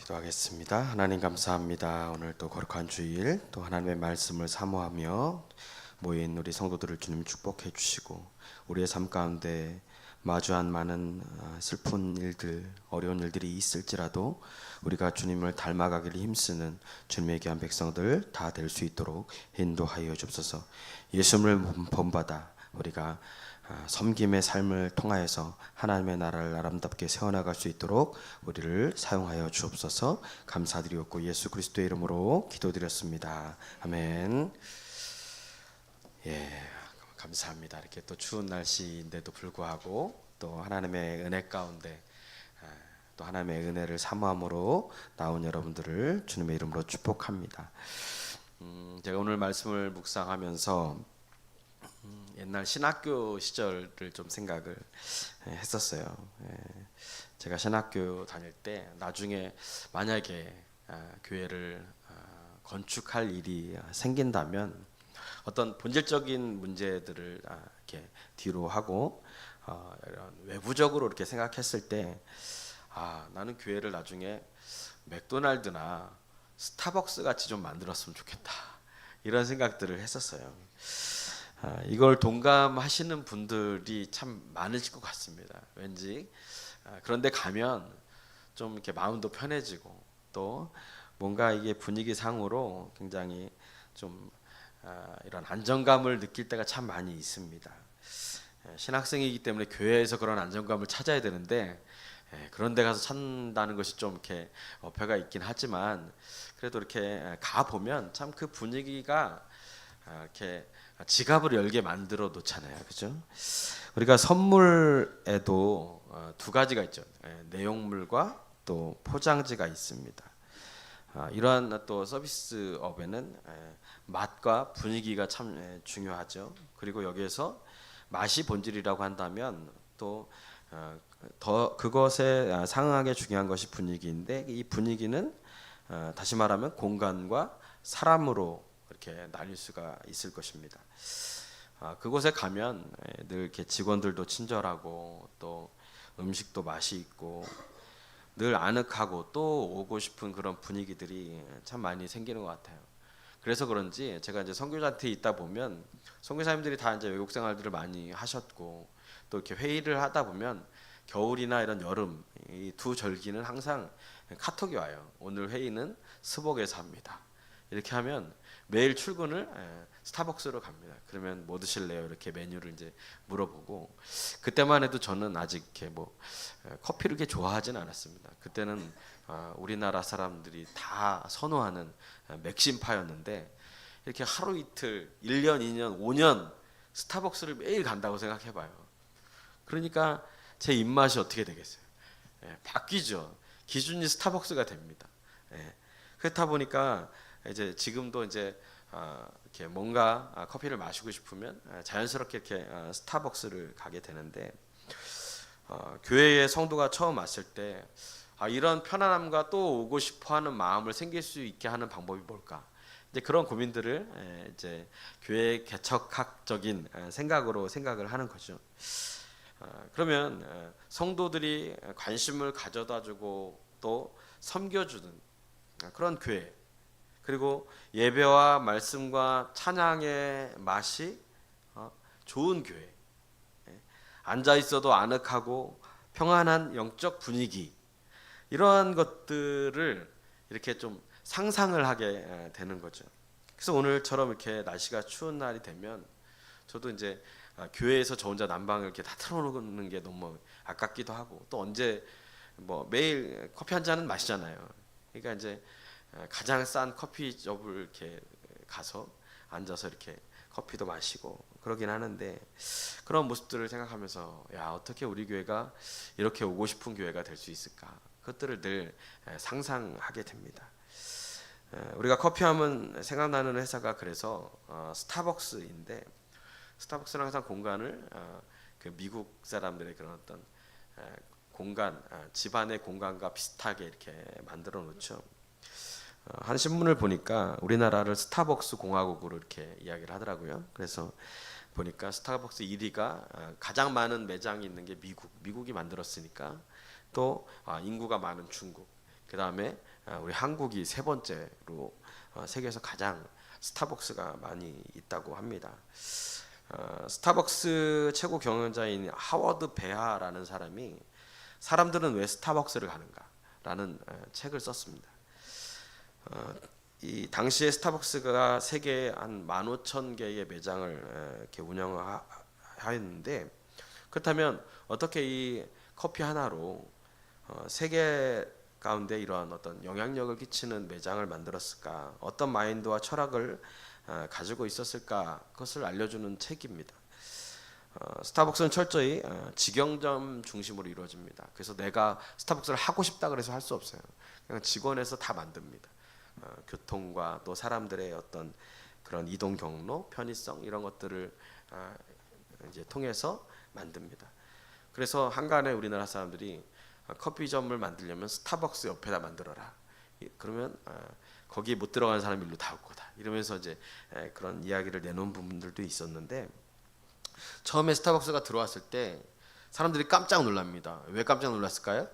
기도하겠습니다. 하나님 감사합니다. 오늘 또 거룩한 주일, 또 하나님의 말씀을 사모하며 모인 우리 성도들을 주님 축복해 주시고, 우리의 삶 가운데 마주한 많은 슬픈 일들, 어려운 일들이 있을지라도 우리가 주님을 닮아가기를 힘쓰는 주님의 귀한 백성들 다 될 수 있도록 인도하여 주옵소서. 예수님을 본받아 우리가 섬김의 삶을 통하여서 하나님의 나라를 아름답게 세워나갈 수 있도록 우리를 사용하여 주옵소서. 감사드리옵고 예수 그리스도의 이름으로 기도드렸습니다. 아멘. 예, 감사합니다. 이렇게 또 추운 날씨인데도 불구하고 또 하나님의 은혜 가운데 또 하나님의 은혜를 사모함으로 나온 여러분들을 주님의 이름으로 축복합니다. 제가 오늘 말씀을 묵상하면서 옛날 신학교 시절을 좀 생각을 했었어요. 제가 신학교 다닐 때 나중에 만약에 교회를 건축할 일이 생긴다면 어떤 본질적인 문제들을 이렇게 뒤로 하고 이런 외부적으로 이렇게 생각했을 때 나는 교회를 나중에 맥도날드나 스타벅스 같이 좀 만들었으면 좋겠다, 이런 생각들을 했었어요. 이걸 동감하시는 분들이 참 많으실 것 같습니다. 왠지 그런데 가면 좀 이렇게 마음도 편해지고 또 뭔가 이게 분위기상으로 굉장히 좀 이런 안정감을 느낄 때가 참 많이 있습니다. 신학생이기 때문에 교회에서 그런 안정감을 찾아야 되는데 그런 데 가서 찾는다는 것이 좀 이렇게 어폐가 있긴 하지만 그래도 이렇게 가 보면 참 그 분위기가 이렇게 지갑을 열게 만들어 놓잖아요, 그죠? 우리가 선물에도 두 가지가 있죠. 내용물과 또 포장지가 있습니다. 이러한 또 서비스업에는 맛과 분위기가 참 중요하죠. 그리고 여기에서 맛이 본질이라고 한다면 또 더 그것에 상응하게 중요한 것이 분위기인데, 이 분위기는 다시 말하면 공간과 사람으로 이렇게 나뉠 수가 있을 것입니다. 그곳에 가면 늘 이렇게 직원들도 친절하고 또 음식도 맛이 있고 늘 아늑하고 또 오고 싶은 그런 분위기들이 참 많이 생기는 것 같아요. 그래서 그런지 제가 이제 선교사한테 있다 보면 선교사님들이 다 이제 외국 생활들을 많이 하셨고 또 이렇게 회의를 하다 보면 겨울이나 이런 여름 이 두 절기는 항상 카톡이 와요. 오늘 회의는 스벅에서 합니다. 이렇게 하면 매일 출근을 스타벅스로 갑니다. 그러면 뭐 드실래요? 이렇게 메뉴를 이제 물어보고, 그때만 해도 저는 아직 이렇게 뭐 커피를 그렇게 좋아하진 않았습니다. 그때는 우리나라 사람들이 다 선호하는 맥심파였는데 이렇게 하루 이틀 1년, 2년, 5년 스타벅스를 매일 간다고 생각해봐요. 그러니까 제 입맛이 어떻게 되겠어요? 바뀌죠. 기준이 스타벅스가 됩니다. 그렇다 보니까 이제 지금도 이제 이렇게 뭔가 커피를 마시고 싶으면 자연스럽게 이렇게 스타벅스를 가게 되는데, 교회에 성도가 처음 왔을 때 이런 편안함과 또 오고 싶어하는 마음을 생길 수 있게 하는 방법이 뭘까? 이제 그런 고민들을 이제 교회 개척학적인 생각을 하는 거죠. 그러면 성도들이 관심을 가져다주고 또 섬겨주는 그런 교회, 그리고 예배와 말씀과 찬양의 맛이 좋은 교회, 앉아 있어도 아늑하고 평안한 영적 분위기, 이러한 것들을 이렇게 좀 상상을 하게 되는 거죠. 그래서 오늘처럼 이렇게 날씨가 추운 날이 되면 저도 이제 교회에서 저 혼자 난방을 이렇게 다 틀어놓는 게 너무 아깝기도 하고, 또 언제 뭐 매일 커피 한 잔은 마시잖아요. 그러니까 이제 가장 싼 커피숍을 이렇게 가서 앉아서 이렇게 커피도 마시고 그러긴 하는데, 그런 모습들을 생각하면서 어떻게 우리 교회가 이렇게 오고 싶은 교회가 될 수 있을까, 그것들을 늘 상상하게 됩니다. 우리가 커피하면 생각나는 회사가 그래서 스타벅스인데, 스타벅스는 항상 공간을 그 미국 사람들의 그런 어떤 공간, 집안의 공간과 비슷하게 이렇게 만들어 놓죠. 한 신문을 보니까 우리나라를 스타벅스 공화국으로 이렇게 이야기를 하더라고요. 그래서 보니까 스타벅스 1위가 가장 많은 매장이 있는 게 미국이 만들었으니까, 또 인구가 많은 중국, 그 다음에 우리 한국이 세 번째로 세계에서 가장 스타벅스가 많이 있다고 합니다. 스타벅스 최고 경영자인 하워드 베하라는 사람이 사람들은 왜 스타벅스를 가는가라는 책을 썼습니다. 이 당시에 스타벅스가 세계에 한 15,000개의 매장을 이렇게 운영하였는데, 그렇다면 어떻게 이 커피 하나로 세계 가운데 이러한 어떤 영향력을 끼치는 매장을 만들었을까? 어떤 마인드와 철학을 가지고 있었을까? 그것을 알려주는 책입니다. 스타벅스는 철저히 직영점 중심으로 이루어집니다. 그래서 내가 스타벅스를 하고 싶다 그래서 할 수 없어요. 그냥 직원에서 다 만듭니다. 교통과 또 사람들의 어떤 그런 이동 경로, 편의성 이런 것들을 이제 통해서 만듭니다. 그래서 한간에 우리나라 사람들이 커피점을 만들려면 스타벅스 옆에다 만들어라. 그러면 거기에 못 들어가는 사람이 일로 다 올 거다. 이러면서 이제 그런 이야기를 내놓은 부분들도 있었는데, 처음에 스타벅스가 들어왔을 때 사람들이 깜짝 놀랍니다. 왜 깜짝 놀랐을까요?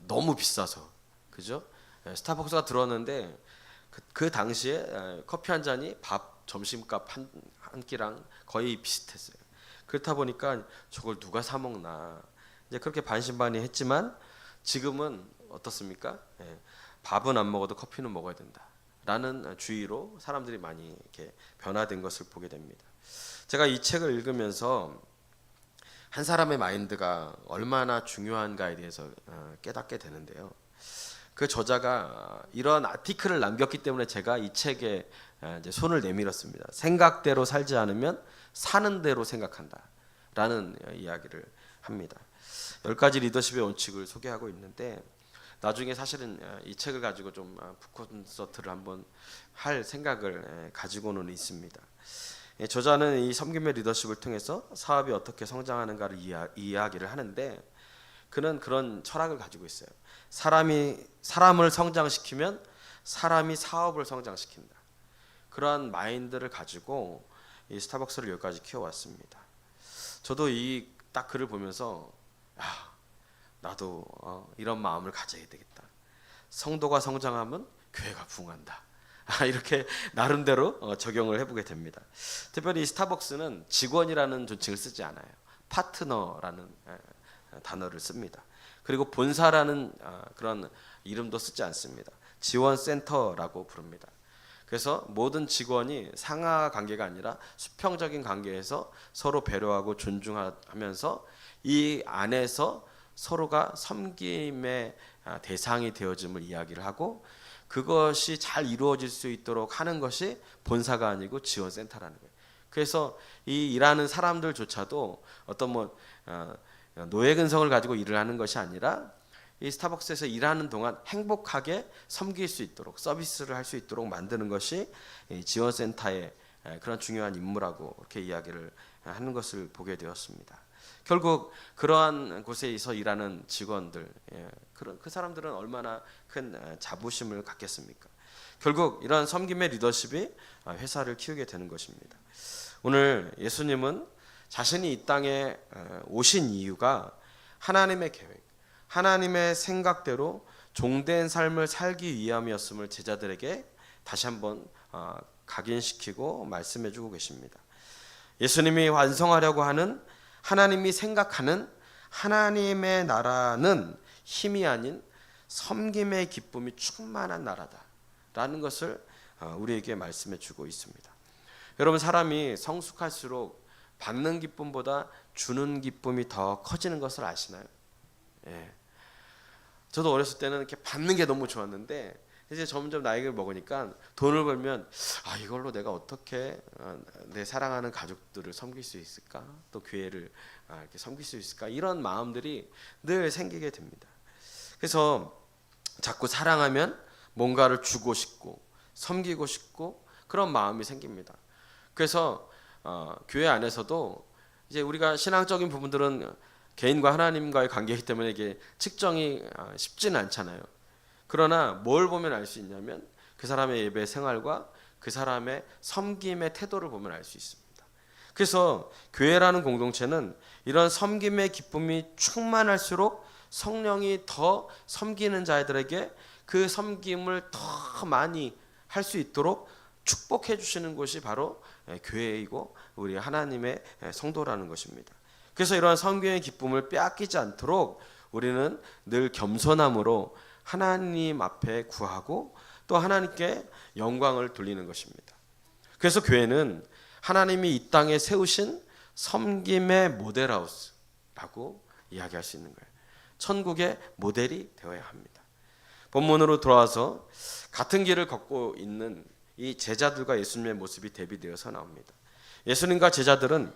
너무 비싸서. 그죠? 스타벅스가 들어왔는데 그 당시에 커피 한 잔이 밥 점심값 한 끼랑 거의 비슷했어요. 그렇다 보니까 저걸 누가 사 먹나 이제 그렇게 반신반의했지만, 지금은 어떻습니까? 밥은 안 먹어도 커피는 먹어야 된다라는 주의로 사람들이 많이 이렇게 변화된 것을 보게 됩니다. 제가 이 책을 읽으면서 한 사람의 마인드가 얼마나 중요한가에 대해서 깨닫게 되는데요. 그 저자가 이런 아티클을 남겼기 때문에 제가 이 책에 이제 손을 내밀었습니다. 생각대로 살지 않으면 사는 대로 생각한다라는 이야기를 합니다. 10가지 리더십의 원칙을 소개하고 있는데, 나중에 사실은 이 책을 가지고 좀 북콘서트를 한번 할 생각을 가지고는 있습니다. 저자는 이 섬김의 리더십을 통해서 사업이 어떻게 성장하는가를 이야기를 하는데, 그는 그런 철학을 가지고 있어요. 사람을 성장시키면 사람이 사업을 성장시킨다. 그러한 마인드를 가지고 이 스타벅스를 여기까지 키워왔습니다. 저도 이 딱 글을 보면서 나도 이런 마음을 가져야 되겠다. 성도가 성장하면 교회가 부흥한다. 이렇게 나름대로 적용을 해보게 됩니다. 특별히 이 스타벅스는 직원이라는 존칭을 쓰지 않아요. 파트너라는 단어를 씁니다. 그리고 본사라는 그런 이름도 쓰지 않습니다. 지원센터라고 부릅니다. 그래서 모든 직원이 상하 관계가 아니라 수평적인 관계에서 서로 배려하고 존중하면서 이 안에서 서로가 섬김의 대상이 되어짐을 이야기를 하고, 그것이 잘 이루어질 수 있도록 하는 것이 본사가 아니고 지원센터라는 거예요. 그래서 이 일하는 사람들조차도 어떤 노예 근성을 가지고 일을 하는 것이 아니라 이 스타벅스에서 일하는 동안 행복하게 섬길 수 있도록, 서비스를 할 수 있도록 만드는 것이 지원센터의 그런 중요한 임무라고 이렇게 이야기를 하는 것을 보게 되었습니다. 결국 그러한 곳에서 일하는 직원들, 그 사람들은 얼마나 큰 자부심을 갖겠습니까? 결국 이러한 섬김의 리더십이 회사를 키우게 되는 것입니다. 오늘 예수님은 자신이 이 땅에 오신 이유가 하나님의 계획, 하나님의 생각대로 종된 삶을 살기 위함이었음을 제자들에게 다시 한번 각인시키고 말씀해주고 계십니다. 예수님이 완성하려고 하는, 하나님이 생각하는 하나님의 나라는 힘이 아닌 섬김의 기쁨이 충만한 나라다라는 것을 우리에게 말씀해주고 있습니다. 여러분, 사람이 성숙할수록 받는 기쁨보다 주는 기쁨이 더 커지는 것을 아시나요? 저도 어렸을 때는 이렇게 받는 게 너무 좋았는데, 이제 점점 나이를 먹으니까 돈을 벌면 이걸로 내가 어떻게 내 사랑하는 가족들을 섬길 수 있을까, 또 교회를 이렇게 섬길 수 있을까, 이런 마음들이 늘 생기게 됩니다. 그래서 자꾸 사랑하면 뭔가를 주고 싶고 섬기고 싶고 그런 마음이 생깁니다. 그래서 교회 안에서도 이제 우리가 신앙적인 부분들은 개인과 하나님과의 관계이기 때문에 이게 측정이 쉽지는 않잖아요. 그러나 뭘 보면 알 수 있냐면 그 사람의 예배 생활과 그 사람의 섬김의 태도를 보면 알 수 있습니다. 그래서 교회라는 공동체는 이런 섬김의 기쁨이 충만할수록 성령이 더 섬기는 자들에게 그 섬김을 더 많이 할 수 있도록 축복해 주시는 곳이 바로 교회이고 우리 하나님의 성도라는 것입니다. 그래서 이러한 섬김의 기쁨을 빼앗기지 않도록 우리는 늘 겸손함으로 하나님 앞에 구하고 또 하나님께 영광을 돌리는 것입니다. 그래서 교회는 하나님이 이 땅에 세우신 섬김의 모델하우스라고 이야기할 수 있는 거예요. 천국의 모델이 되어야 합니다. 본문으로 돌아와서 같은 길을 걷고 있는 이 제자들과 예수님의 모습이 대비되어서 나옵니다. 예수님과 제자들은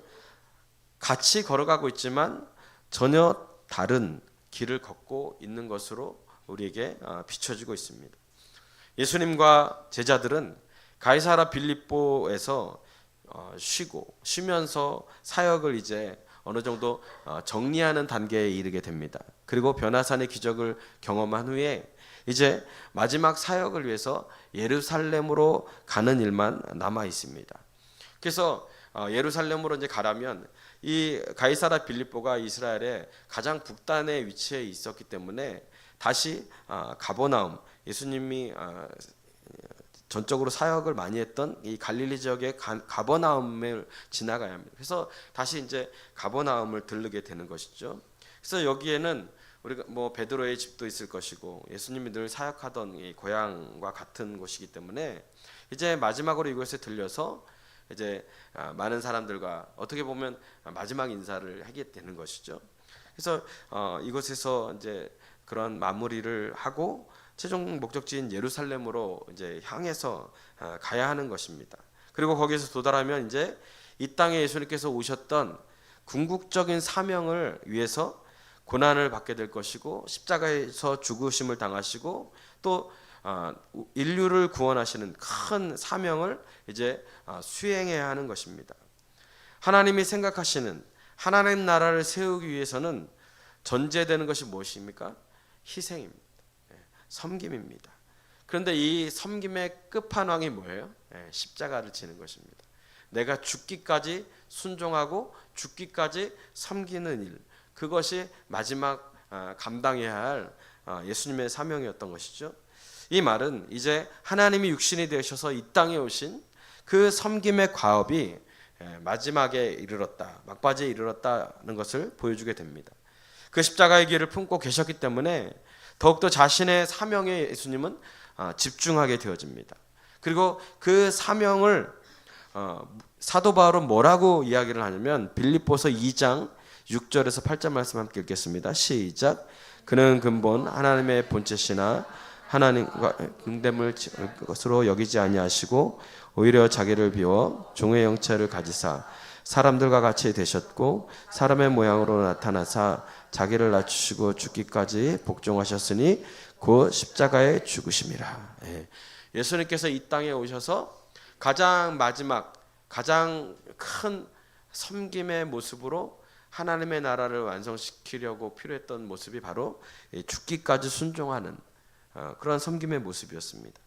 같이 걸어가고 있지만 전혀 다른 길을 걷고 있는 것으로 우리에게 비춰지고 있습니다. 예수님과 제자들은 가이사라 빌립보에서 쉬면서 사역을 이제 어느 정도 정리하는 단계에 이르게 됩니다. 그리고 변화산의 기적을 경험한 후에 이제 마지막 사역을 위해서 예루살렘으로 가는 일만 남아 있습니다. 그래서 예루살렘으로 이제 가려면 이 가이사라 빌립보가 이스라엘의 가장 북단에 위치해 있었기 때문에 다시 가버나움, 예수님이 전적으로 사역을 많이 했던 이 갈릴리 지역의 가버나움을 지나가야 합니다. 그래서 다시 이제 가버나움을 들르게 되는 것이죠. 그래서 여기에는 우리가 뭐 베드로의 집도 있을 것이고 예수님이 늘 사역하던 이 고향과 같은 곳이기 때문에 이제 마지막으로 이곳에 들려서 이제 많은 사람들과 어떻게 보면 마지막 인사를 하게 되는 것이죠. 그래서 이곳에서 이제 그런 마무리를 하고 최종 목적지인 예루살렘으로 이제 향해서 가야 하는 것입니다. 그리고 거기에서 도달하면 이제 이 땅에 예수님께서 오셨던 궁극적인 사명을 위해서 고난을 받게 될 것이고 십자가에서 죽으심을 당하시고 또 인류를 구원하시는 큰 사명을 이제 수행해야 하는 것입니다. 하나님이 생각하시는 하나님 나라를 세우기 위해서는 전제되는 것이 무엇입니까? 희생입니다. 섬김입니다. 그런데 이 섬김의 끝판왕이 뭐예요? 십자가를 지는 것입니다. 내가 죽기까지 순종하고 죽기까지 섬기는 일, 그것이 마지막 감당해야 할 예수님의 사명이었던 것이죠. 이 말은 이제 하나님이 육신이 되셔서 이 땅에 오신 그 섬김의 과업이 마지막에 이르렀다, 막바지에 이르렀다는 것을 보여주게 됩니다. 그 십자가의 길을 품고 계셨기 때문에 더욱더 자신의 사명에 예수님은 집중하게 되어집니다. 그리고 그 사명을 사도 바울은 뭐라고 이야기를 하냐면 빌립보서 2장 6절에서 8절 말씀 함께 읽겠습니다. 시작. 그는 근본 하나님의 본체시나 하나님과 등됨을 것으로 여기지 아니하시고 오히려 자기를 비워 종의 형체를 가지사 사람들과 같이 되셨고 사람의 모양으로 나타나사 자기를 낮추시고 죽기까지 복종하셨으니 그 십자가에 죽으심이라. 예수님께서 이 땅에 오셔서 가장 마지막 가장 큰 섬김의 모습으로 하나님의 나라를 완성시키려고 필요했던 모습이 바로 죽기까지 순종하는 그런 섬김의 모습이었습니다.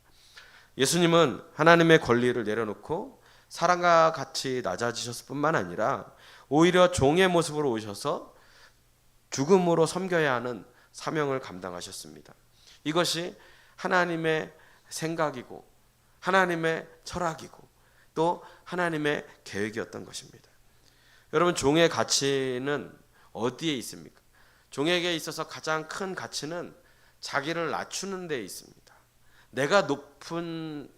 예수님은 하나님의 권리를 내려놓고 사람과 같이 낮아지셨을 뿐만 아니라 오히려 종의 모습으로 오셔서 죽음으로 섬겨야 하는 사명을 감당하셨습니다. 이것이 하나님의 생각이고 하나님의 철학이고 또 하나님의 계획이었던 것입니다. 여러분, 종의 가치는 어디에 있습니까? 종에게 있어서 가장 큰 가치는 자기를 낮추는 데에 있습니다. 내가 높은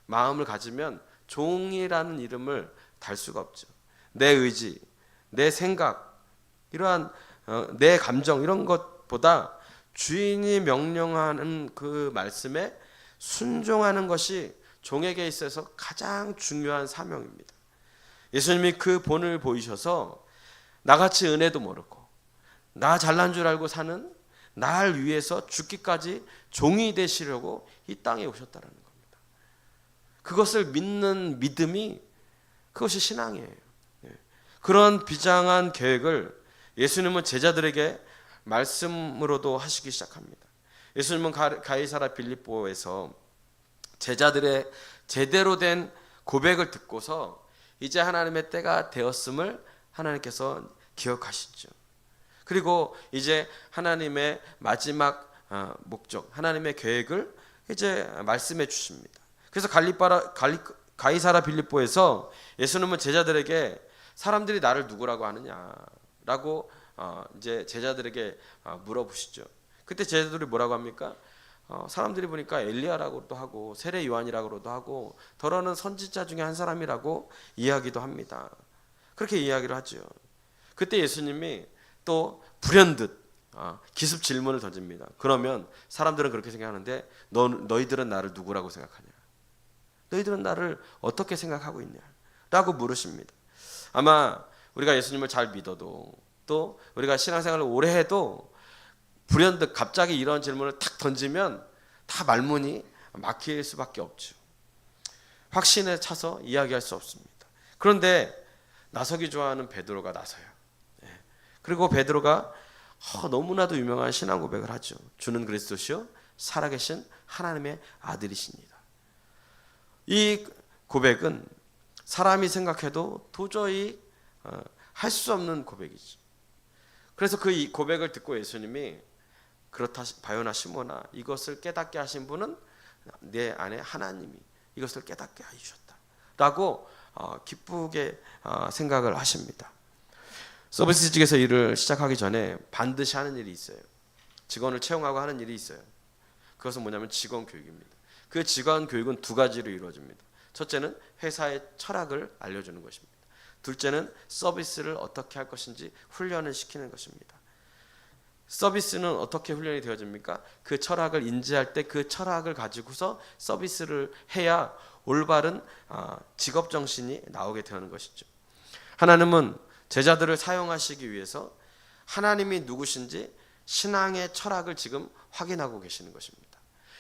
마음을 가지면 종이라는 이름을 달 수가 없죠. 내 의지, 내 생각, 이러한 내 감정 이런 것보다 주인이 명령하는 그 말씀에 순종하는 것이 종에게 있어서 가장 중요한 사명입니다. 예수님이 그 본을 보이셔서 나같이 은혜도 모르고 나 잘난 줄 알고 사는 날 위해서 죽기까지 종이 되시려고 이 땅에 오셨다는 겁니다. 그것을 믿는 믿음이 그것이 신앙이에요. 그런 비장한 계획을 예수님은 제자들에게 말씀으로도 하시기 시작합니다. 예수님은 가이사라 빌립보에서 제자들의 제대로 된 고백을 듣고서 이제 하나님의 때가 되었음을 하나님께서 기억하시죠. 그리고 이제 하나님의 마지막 목적, 하나님의 계획을 이제 말씀해 주십니다. 그래서 가이사라 빌립보에서 예수님은 제자들에게 사람들이 나를 누구라고 하느냐라고 이제 제자들에게 물어보시죠. 그때 제자들이 뭐라고 합니까? 사람들이 보니까 엘리야라고도 하고 세례 요한이라고도 하고 더러는 선지자 중에 한 사람이라고 이야기도 합니다. 그렇게 이야기를 하죠. 그때 예수님이 또 불현듯 기습 질문을 던집니다. 그러면 사람들은 그렇게 생각하는데 너희들은 나를 누구라고 생각하냐? 너희들은 나를 어떻게 생각하고 있냐? 라고 물으십니다. 아마 우리가 예수님을 잘 믿어도 또 우리가 신앙생활을 오래 해도 불현듯 갑자기 이런 질문을 탁 던지면 다 말문이 막힐 수밖에 없죠. 확신에 차서 이야기할 수 없습니다. 그런데 나서기 좋아하는 베드로가 나서요. 그리고 베드로가 너무나도 유명한 신앙 고백을 하죠. 주는 그리스도시요 살아계신 하나님의 아들이십니다. 이 고백은 사람이 생각해도 도저히 할 수 없는 고백이죠. 그래서 그 이 고백을 듣고 예수님이 그렇다 바요나 시몬아 이것을 깨닫게 하신 분은 내 안에 하나님이 이것을 깨닫게 해주셨다 라고 기쁘게 생각을 하십니다. 서비스직에서 일을 시작하기 전에 반드시 하는 일이 있어요. 직원을 채용하고 하는 일이 있어요. 그것은 뭐냐면 직원 교육입니다. 그 직원 교육은 두 가지로 이루어집니다. 첫째는 회사의 철학을 알려주는 것입니다. 둘째는 서비스를 어떻게 할 것인지 훈련을 시키는 것입니다. 서비스는 어떻게 훈련이 되어집니까? 그 철학을 인지할 때 그 철학을 가지고서 서비스를 해야 올바른 직업 정신이 나오게 되는 것이죠. 하나님은 제자들을 사용하시기 위해서 하나님이 누구신지 신앙의 철학을 지금 확인하고 계시는 것입니다.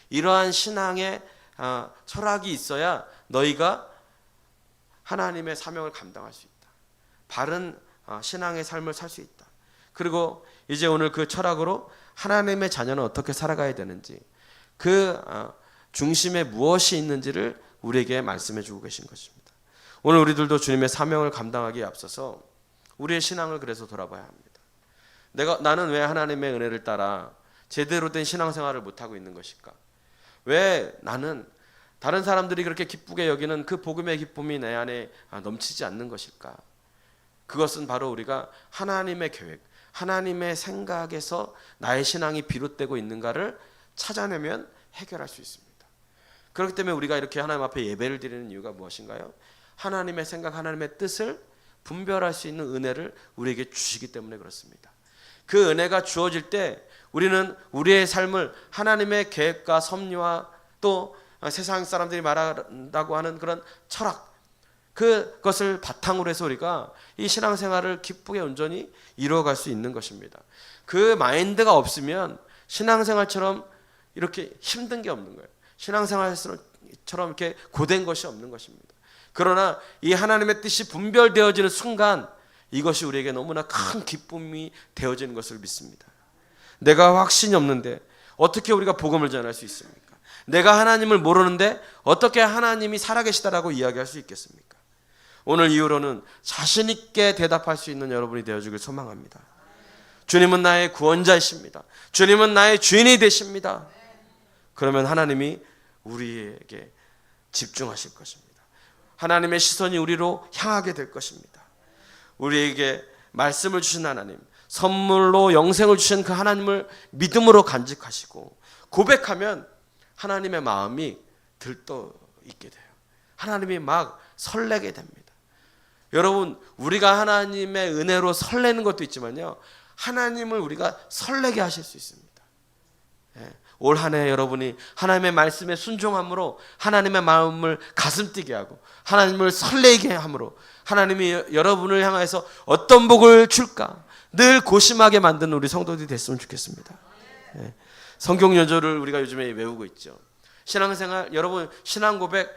이러한 신앙의 철학이 있어야 너희가 하나님의 사명을 감당할 수 있다. 바른 신앙의 삶을 살 수 있다. 그리고 이제 오늘 그 철학으로 하나님의 자녀는 어떻게 살아가야 되는지 그 중심에 무엇이 있는지를 우리에게 말씀해 주고 계신 것입니다. 오늘 우리들도 주님의 사명을 감당하기에 앞서서 우리의 신앙을 그래서 돌아봐야 합니다. 나는 왜 하나님의 은혜를 따라 제대로 된 신앙생활을 못하고 있는 것일까? 왜 나는 다른 사람들이 그렇게 기쁘게 여기는 그 복음의 기쁨이 내 안에 넘치지 않는 것일까? 그것은 바로 우리가 하나님의 계획, 하나님의 생각에서 나의 신앙이 비롯되고 있는가를 찾아내면 해결할 수 있습니다. 그렇기 때문에 우리가 이렇게 하나님 앞에 예배를 드리는 이유가 무엇인가요? 하나님의 생각, 하나님의 뜻을 분별할 수 있는 은혜를 우리에게 주시기 때문에 그렇습니다. 그 은혜가 주어질 때 우리는 우리의 삶을 하나님의 계획과 섭리와 또 세상 사람들이 말한다고 하는 그런 철학, 그것을 바탕으로 해서 우리가 이 신앙생활을 기쁘게 온전히 이루어갈 수 있는 것입니다. 그 마인드가 없으면 신앙생활처럼 이렇게 힘든 게 없는 거예요. 신앙생활처럼 이렇게 고된 것이 없는 것입니다. 그러나 이 하나님의 뜻이 분별되어지는 순간 이것이 우리에게 너무나 큰 기쁨이 되어지는 것을 믿습니다. 내가 확신이 없는데 어떻게 우리가 복음을 전할 수 있습니까? 내가 하나님을 모르는데 어떻게 하나님이 살아계시다라고 이야기할 수 있겠습니까? 오늘 이후로는 자신 있게 대답할 수 있는 여러분이 되어주길 소망합니다. 주님은 나의 구원자이십니다. 주님은 나의 주인이 되십니다. 그러면 하나님이 우리에게 집중하실 것입니다. 하나님의 시선이 우리로 향하게 될 것입니다. 우리에게 말씀을 주신 하나님, 선물로 영생을 주신 그 하나님을 믿음으로 간직하시고 고백하면 하나님의 마음이 들떠 있게 돼요. 하나님이 막 설레게 됩니다. 여러분, 우리가 하나님의 은혜로 설레는 것도 있지만요, 하나님을 우리가 설레게 하실 수 있습니다. 올 한 해 여러분이 하나님의 말씀에 순종함으로 하나님의 마음을 가슴 뛰게 하고 하나님을 설레게 함으로 하나님이 여러분을 향해서 어떤 복을 줄까 늘 고심하게 만드는 우리 성도들이 됐으면 좋겠습니다. 성경 연조를 우리가 요즘에 외우고 있죠. 신앙생활, 여러분 신앙 고백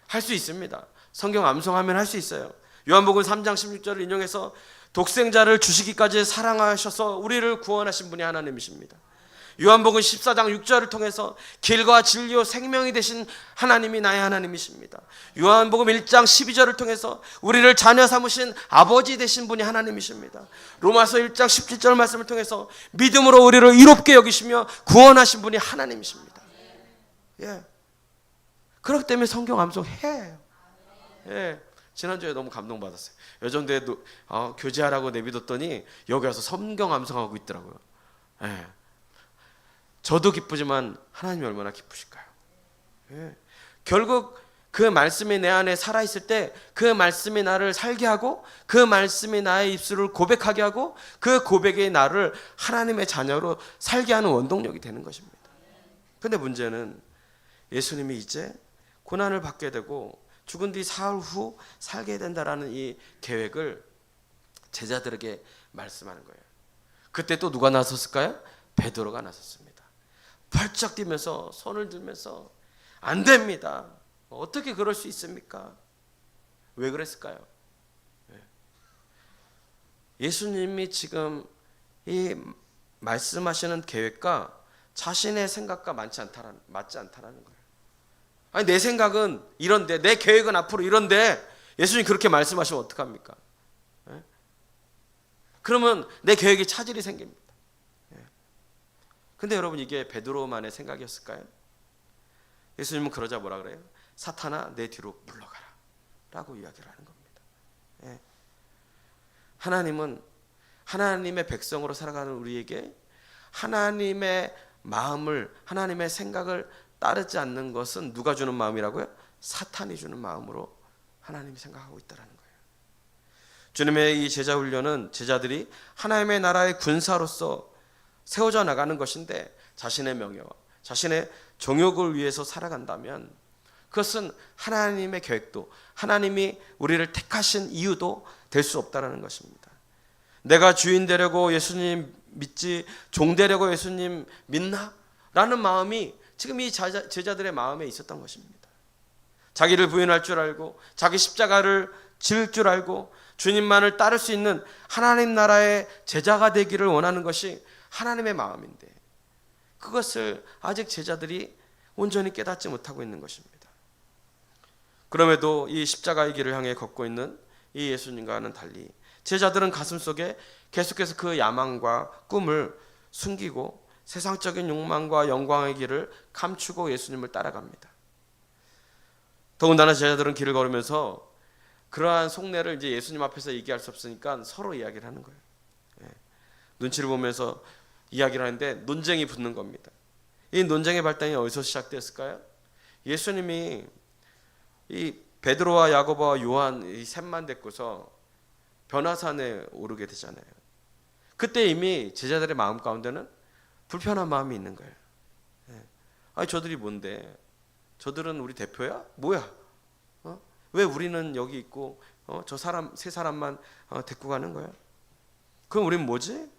할 수 있습니다. 성경 암송하면 할 수 있어요. 요한복음 3장 16절을 인용해서 독생자를 주시기까지 사랑하셔서 우리를 구원하신 분이 하나님이십니다. 요한복음 14장 6절을 통해서 길과 진리요 생명이 되신 하나님이 나의 하나님이십니다. 요한복음 1장 12절을 통해서 우리를 자녀 삼으신 아버지 되신 분이 하나님이십니다. 로마서 1장 17절 말씀을 통해서 믿음으로 우리를 의롭게 여기시며 구원하신 분이 하나님이십니다. 예. 그렇기 때문에 성경 암송해요. 예. 지난주에 너무 감동받았어요. 여정대에 교제하라고 내비뒀더니 여기 와서 성경 암송하고 있더라고요. 예. 저도 기쁘지만 하나님이 얼마나 기쁘실까요? 예. 결국 그 말씀이 내 안에 살아있을 때 그 말씀이 나를 살게 하고 그 말씀이 나의 입술을 고백하게 하고 그 고백이 나를 하나님의 자녀로 살게 하는 원동력이 되는 것입니다. 그런데 문제는 예수님이 이제 고난을 받게 되고 죽은 뒤 사흘 후 살게 된다라는 이 계획을 제자들에게 말씀하는 거예요. 그때 또 누가 나섰을까요? 베드로가 나섰습니다. 벌쩍 뛰면서 손을 들면서 안 됩니다. 어떻게 그럴 수 있습니까? 왜 그랬을까요? 예수님이 지금 이 말씀하시는 계획과 자신의 생각과 맞지 않다라는 거예요. 아니 내 생각은 이런데 내 계획은 앞으로 이런데 예수님 그렇게 말씀하시면 어떡합니까? 그러면 내 계획에 차질이 생깁니다. 근데 여러분 이게 베드로만의 생각이었을까요? 예수님은 그러자 뭐라 그래요? 사탄아 내 뒤로 물러가라 라고 이야기를 하는 겁니다. 하나님은 하나님의 백성으로 살아가는 우리에게 하나님의 마음을 하나님의 생각을 따르지 않는 것은 누가 주는 마음이라고요? 사탄이 주는 마음으로 하나님이 생각하고 있다는 거예요. 주님의 이 제자 훈련은 제자들이 하나님의 나라의 군사로서 세워져 나가는 것인데 자신의 명예와 자신의 정욕을 위해서 살아간다면 그것은 하나님의 계획도 하나님이 우리를 택하신 이유도 될 수 없다는 것입니다. 내가 주인 되려고 예수님 믿지 종 되려고 예수님 믿나? 라는 마음이 지금 이 제자들의 마음에 있었던 것입니다. 자기를 부인할 줄 알고 자기 십자가를 질 줄 알고 주님만을 따를 수 있는 하나님 나라의 제자가 되기를 원하는 것이 하나님의 마음인데 그것을 아직 제자들이 온전히 깨닫지 못하고 있는 것입니다. 그럼에도 이 십자가의 길을 향해 걷고 있는 이 예수님과는 달리 제자들은 가슴속에 계속해서 그 야망과 꿈을 숨기고 세상적인 욕망과 영광의 길을 감추고 예수님을 따라갑니다. 더군다나 제자들은 길을 걸으면서 그러한 속내를 이제 예수님 앞에서 얘기할 수 없으니까 서로 이야기를 하는 거예요. 눈치를 보면서 이야기를 하는데 논쟁이 붙는 겁니다. 이 논쟁의 발단이 어디서 시작되었을까요? 예수님이 이 베드로와 야고보와 요한 이 셋만 데리고서 변화산에 오르게 되잖아요. 그때 이미 제자들의 마음 가운데는 불편한 마음이 있는 거예요. 아니 저들이 뭔데? 저들은 우리 대표야? 뭐야? 왜 우리는 여기 있고 저 사람 세 사람만 데리고 가는 거야? 그럼 우린 뭐지?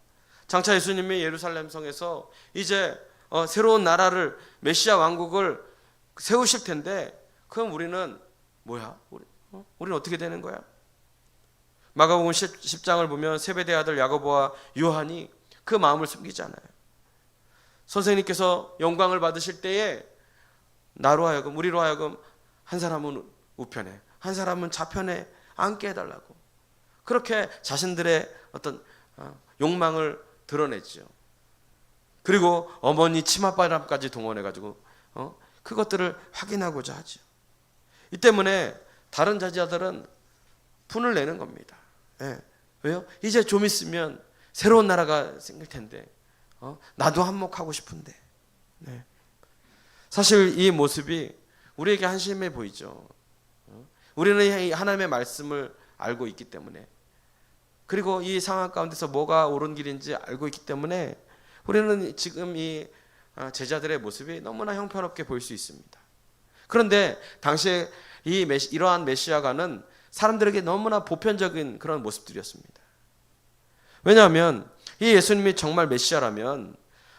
장차 예수님이 예루살렘 성에서 이제 새로운 나라를 메시아 왕국을 세우실 텐데 그럼 우리는 뭐야? 우리는 어떻게 되는 거야? 마가복음 10장을 보면 세베대 아들 야고보와 요한이 그 마음을 숨기지 않아요. 선생님께서 영광을 받으실 때에 나로 하여금 우리로 하여금 한 사람은 우편에 한 사람은 좌편에 앉게 해달라고 그렇게 자신들의 어떤 욕망을 드러냈죠. 그리고 어머니 치맛바람까지 동원해가지고 그것들을 확인하고자 하죠. 이 때문에 다른 제자들은 분을 내는 겁니다. 왜요? 이제 좀 있으면 새로운 나라가 생길 텐데 나도 한몫하고 싶은데. 사실 이 모습이 우리에게 한심해 보이죠. 우리는 하나님의 말씀을 알고 있기 때문에 그리고 이 상황 가운데서 뭐가 옳은 길인지 알고 있기 때문에 우리는 지금 이 제자들의 모습이 너무나 형편없게 보일 수 있습니다. 그런데 당시에 이러한 메시아가는 사람들에게 너무나 보편적인 그런 모습들이었습니다. 왜냐하면 이 예수님이 정말 메시아라면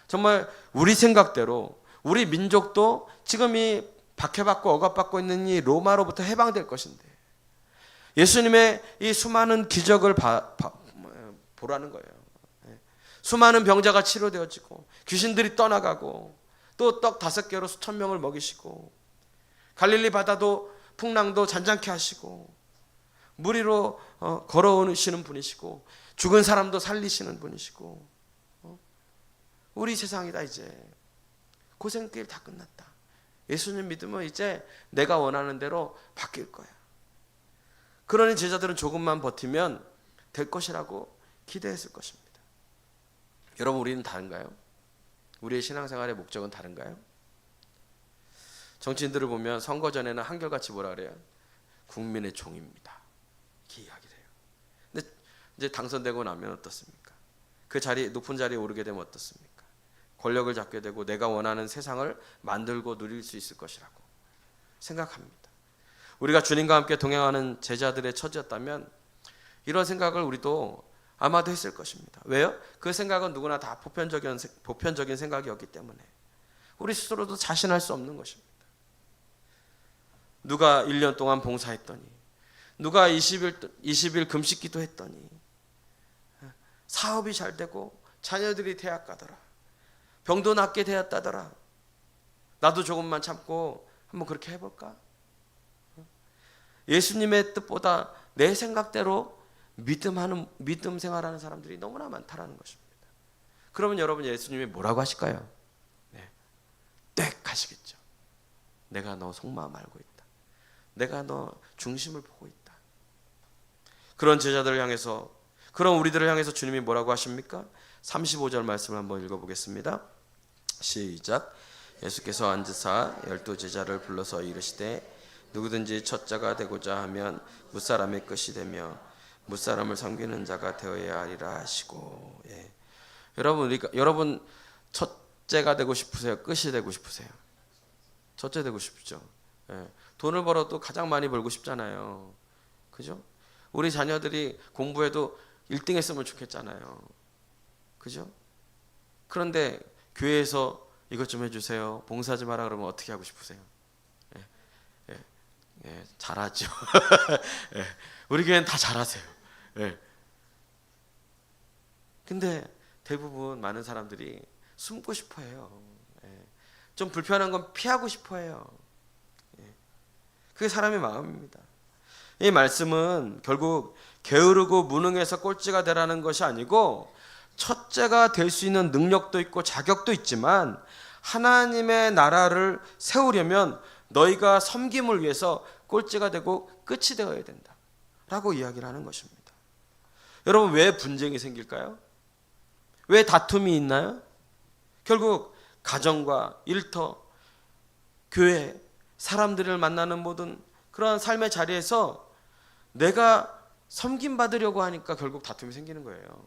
정말 우리 생각대로 우리 민족도 지금 이 박해받고 억압받고 있는 이 로마로부터 해방될 것인데 예수님의 이 수많은 기적을 보라는 거예요. 수많은 병자가 치료되어지고 귀신들이 떠나가고 또 떡 5개로 수천 명을 먹이시고 갈릴리 바다도 풍랑도 잔잔케 하시고 물 위로 걸어오시는 분이시고 죽은 사람도 살리시는 분이시고 우리 세상이다. 이제 고생길 다 끝났다. 예수님 믿으면 이제 내가 원하는 대로 바뀔 거야. 그러니 제자들은 조금만 버티면 될 것이라고 기대했을 것입니다. 여러분, 우리는 다른가요? 우리의 신앙생활의 목적은 다른가요? 정치인들을 보면 선거 전에는 한결같이 뭐라 그래요? 국민의 종입니다. 이렇게 이야기를 해요. 근데 이제 당선되고 나면 어떻습니까? 그 자리, 높은 자리에 오르게 되면 어떻습니까? 권력을 잡게 되고 내가 원하는 세상을 만들고 누릴 수 있을 것이라고 생각합니다. 우리가 주님과 함께 동행하는 제자들의 처지였다면 이런 생각을 우리도 아마도 했을 것입니다. 왜요? 그 생각은 누구나 다 보편적인 생각이었기 때문에 우리 스스로도 자신할 수 없는 것입니다. 누가 1년 동안 봉사했더니, 누가 20일 금식 기도했더니 사업이 잘 되고 자녀들이 대학 가더라, 병도 낫게 되었다더라, 나도 조금만 참고 한번 그렇게 해볼까? 예수님의 뜻보다 내 생각대로 믿음 생활하는 사람들이 너무나 많다라는 것입니다. 그러면 여러분, 예수님이 뭐라고 하실까요? 땡 하시겠죠. 내가 너 속마음 알고 있다. 내가 너 중심을 보고 있다. 그런 제자들을 향해서, 그런 우리들을 향해서 주님이 뭐라고 하십니까? 35절 말씀을 한번 읽어보겠습니다. 시작. 예수께서 앉으사 12 제자를 불러서 이르시되 누구든지 첫자가 되고자 하면 무사람의 끝이 되며 무사람을 섬기는 자가 되어야 하리라 하시고. 예. 여러분 첫째가 되고 싶으세요? 끝이 되고 싶으세요? 첫째 되고 싶죠. 예. 돈을 벌어도 가장 많이 벌고 싶잖아요. 그죠? 우리 자녀들이 공부해도 1등 했으면 좋겠잖아요. 그죠? 그런데 교회에서 이것 좀 해주세요, 봉사 좀 하라 그러면 어떻게 하고 싶으세요? 잘하죠. 예. 우리 교회는 다 잘하세요. 예. 근데 대부분 많은 사람들이 숨고 싶어 해요. 예. 좀 불편한 건 피하고 싶어 해요. 예. 그게 사람의 마음입니다. 이 말씀은 결국 게으르고 무능해서 꼴찌가 되라는 것이 아니고, 첫째가 될 수 있는 능력도 있고 자격도 있지만 하나님의 나라를 세우려면 너희가 섬김을 위해서 꼴찌가 되고 끝이 되어야 된다 라고 이야기를 하는 것입니다. 여러분, 왜 분쟁이 생길까요? 왜 다툼이 있나요? 결국 가정과 일터, 교회, 사람들을 만나는 모든 그러한 삶의 자리에서 내가 섬김받으려고 하니까 결국 다툼이 생기는 거예요.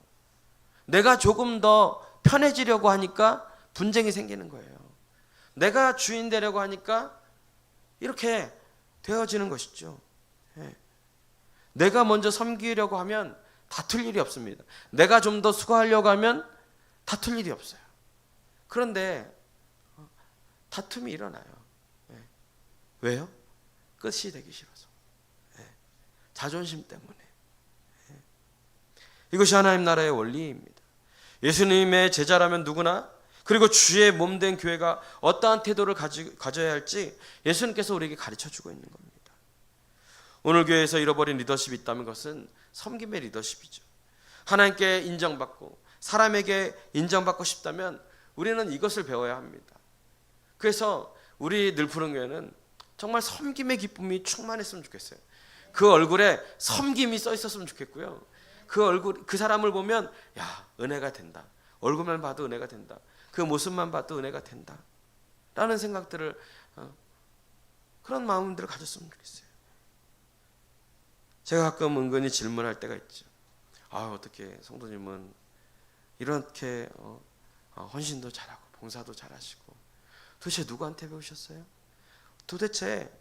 내가 조금 더 편해지려고 하니까 분쟁이 생기는 거예요. 내가 주인 되려고 하니까 이렇게 되어지는 것이죠. 예. 내가 먼저 섬기려고 하면 다툴 일이 없습니다. 내가 좀 더 수고하려고 하면 다툴 일이 없어요. 그런데 다툼이 일어나요. 예. 왜요? 끝이 되기 싫어서. 예. 자존심 때문에. 예. 이것이 하나님 나라의 원리입니다. 예수님의 제자라면 누구나, 그리고 주의 몸된 교회가 어떠한 태도를 가져야 할지 예수님께서 우리에게 가르쳐주고 있는 겁니다. 오늘 교회에서 잃어버린 리더십이 있다면 그것은 섬김의 리더십이죠. 하나님께 인정받고 사람에게 인정받고 싶다면 우리는 이것을 배워야 합니다. 그래서 우리 늘푸른교회는 정말 섬김의 기쁨이 충만했으면 좋겠어요. 그 얼굴에 섬김이 써 있었으면 좋겠고요. 그 사람을 보면 야, 은혜가 된다. 얼굴만 봐도 은혜가 된다. 그 모습만 봐도 은혜가 된다 라는 생각들을, 그런 마음들을 가졌으면 좋겠어요. 제가 가끔 은근히 질문할 때가 있죠. 어떻게 성도님은 이렇게 헌신도 잘하고 봉사도 잘하시고 도대체 누구한테 배우셨어요? 도대체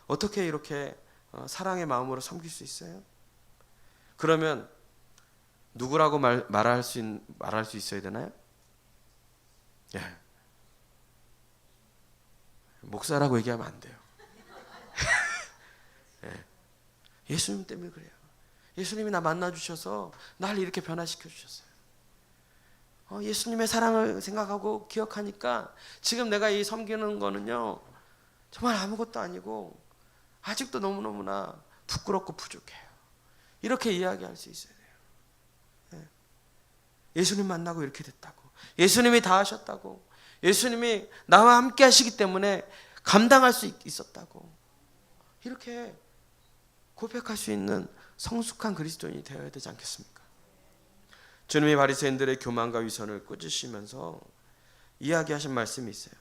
어떻게 이렇게 사랑의 마음으로 섬길 수 있어요? 그러면 누구라고 말할 수 있어야 되나요? 예. 목사라고 얘기하면 안 돼요. 예. 예수님 때문에 그래요. 예수님이 나 만나주셔서 날 이렇게 변화시켜 주셨어요. 예수님의 사랑을 생각하고 기억하니까 지금 내가 이 섬기는 거는요 정말 아무것도 아니고 아직도 너무너무나 부끄럽고 부족해요. 이렇게 이야기할 수 있어야 돼요. 예수님 만나고 이렇게 됐다고, 예수님이 다 하셨다고, 예수님이 나와 함께 하시기 때문에 감당할 수 있었다고, 이렇게 고백할 수 있는 성숙한 그리스도인이 되어야 되지 않겠습니까? 주님이 바리새인들의 교만과 위선을 꾸짖으시면서 이야기하신 말씀이 있어요.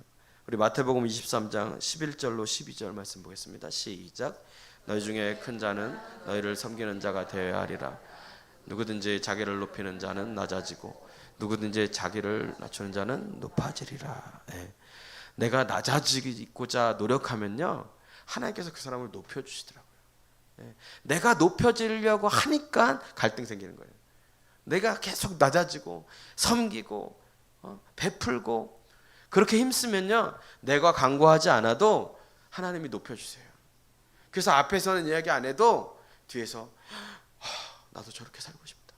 우리 마태복음 23장 11절로 12절 말씀 보겠습니다. 시작. 너희 중에 큰 자는 너희를 섬기는 자가 되어야 하리라. 누구든지 자기를 높이는 자는 낮아지고 누구든지 자기를 낮추는 자는 높아지리라. 내가 낮아지고자 노력하면요 하나님께서 그 사람을 높여주시더라고요. 내가 높여지려고 하니까 갈등 생기는 거예요. 내가 계속 낮아지고 섬기고 베풀고 그렇게 힘쓰면요 내가 간구하지 않아도 하나님이 높여주세요. 그래서 앞에서는 이야기 안 해도 뒤에서 나도 저렇게 살고 싶다,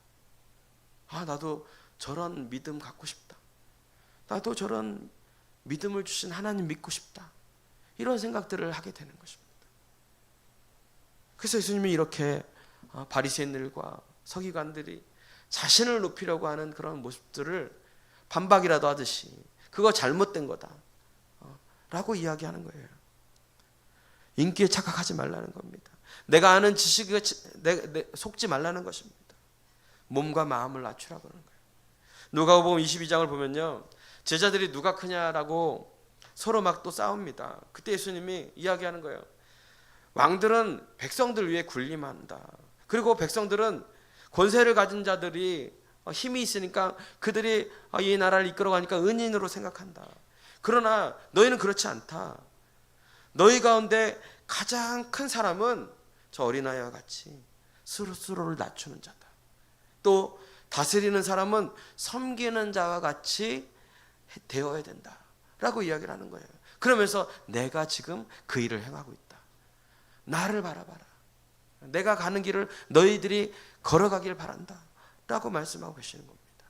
나도 저런 믿음 갖고 싶다, 나도 저런 믿음을 주신 하나님 믿고 싶다, 이런 생각들을 하게 되는 것입니다. 그래서 예수님이 이렇게 바리새인들과 서기관들이 자신을 높이려고 하는 그런 모습들을 반박이라도 하듯이 그거 잘못된 거다 라고 이야기하는 거예요. 인기에 착각하지 말라는 겁니다. 내가 아는 지식에 속지 말라는 것입니다. 몸과 마음을 낮추라고 하는 거예요. 누가복음 22장을 보면요 제자들이 누가 크냐라고 서로 막 또 싸웁니다. 그때 예수님이 이야기하는 거예요. 왕들은 백성들 위해 군림한다. 그리고 백성들은 권세를 가진 자들이 힘이 있으니까 그들이 이 나라를 이끌어가니까 은인으로 생각한다. 그러나 너희는 그렇지 않다. 너희 가운데 가장 큰 사람은 저 어린아이와 같이 스스로를 낮추는 자다. 또 다스리는 사람은 섬기는 자와 같이 되어야 된다 라고 이야기를 하는 거예요. 그러면서 내가 지금 그 일을 행하고 있다. 나를 바라봐라. 내가 가는 길을 너희들이 걸어가길 바란다 라고 말씀하고 계시는 겁니다.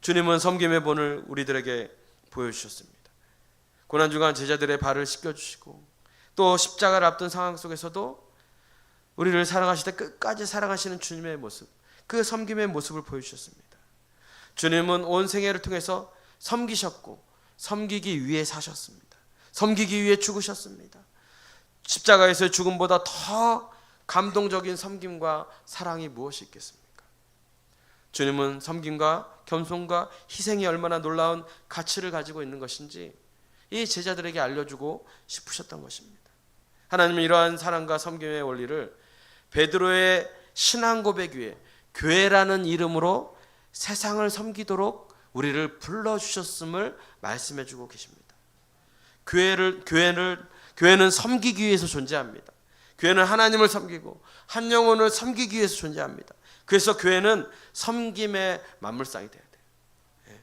주님은 섬김의 본을 우리들에게 보여주셨습니다. 고난중간 제자들의 발을 씻겨주시고 또 십자가를 앞둔 상황 속에서도 우리를 사랑하실 때 끝까지 사랑하시는 주님의 모습, 그 섬김의 모습을 보여주셨습니다. 주님은 온 생애를 통해서 섬기셨고 섬기기 위해 사셨습니다. 섬기기 위해 죽으셨습니다. 십자가에서의 죽음보다 더 감동적인 섬김과 사랑이 무엇이 있겠습니까? 주님은 섬김과 겸손과 희생이 얼마나 놀라운 가치를 가지고 있는 것인지 이 제자들에게 알려주고 싶으셨던 것입니다. 하나님은 이러한 사랑과 섬김의 원리를 베드로의 신앙 고백 위에 교회라는 이름으로 세상을 섬기도록 우리를 불러주셨음을 말씀해주고 계십니다. 교회는 섬기기 위해서 존재합니다. 교회는 하나님을 섬기고 한 영혼을 섬기기 위해서 존재합니다. 그래서 교회는 섬김의 만물상이 돼야 돼요.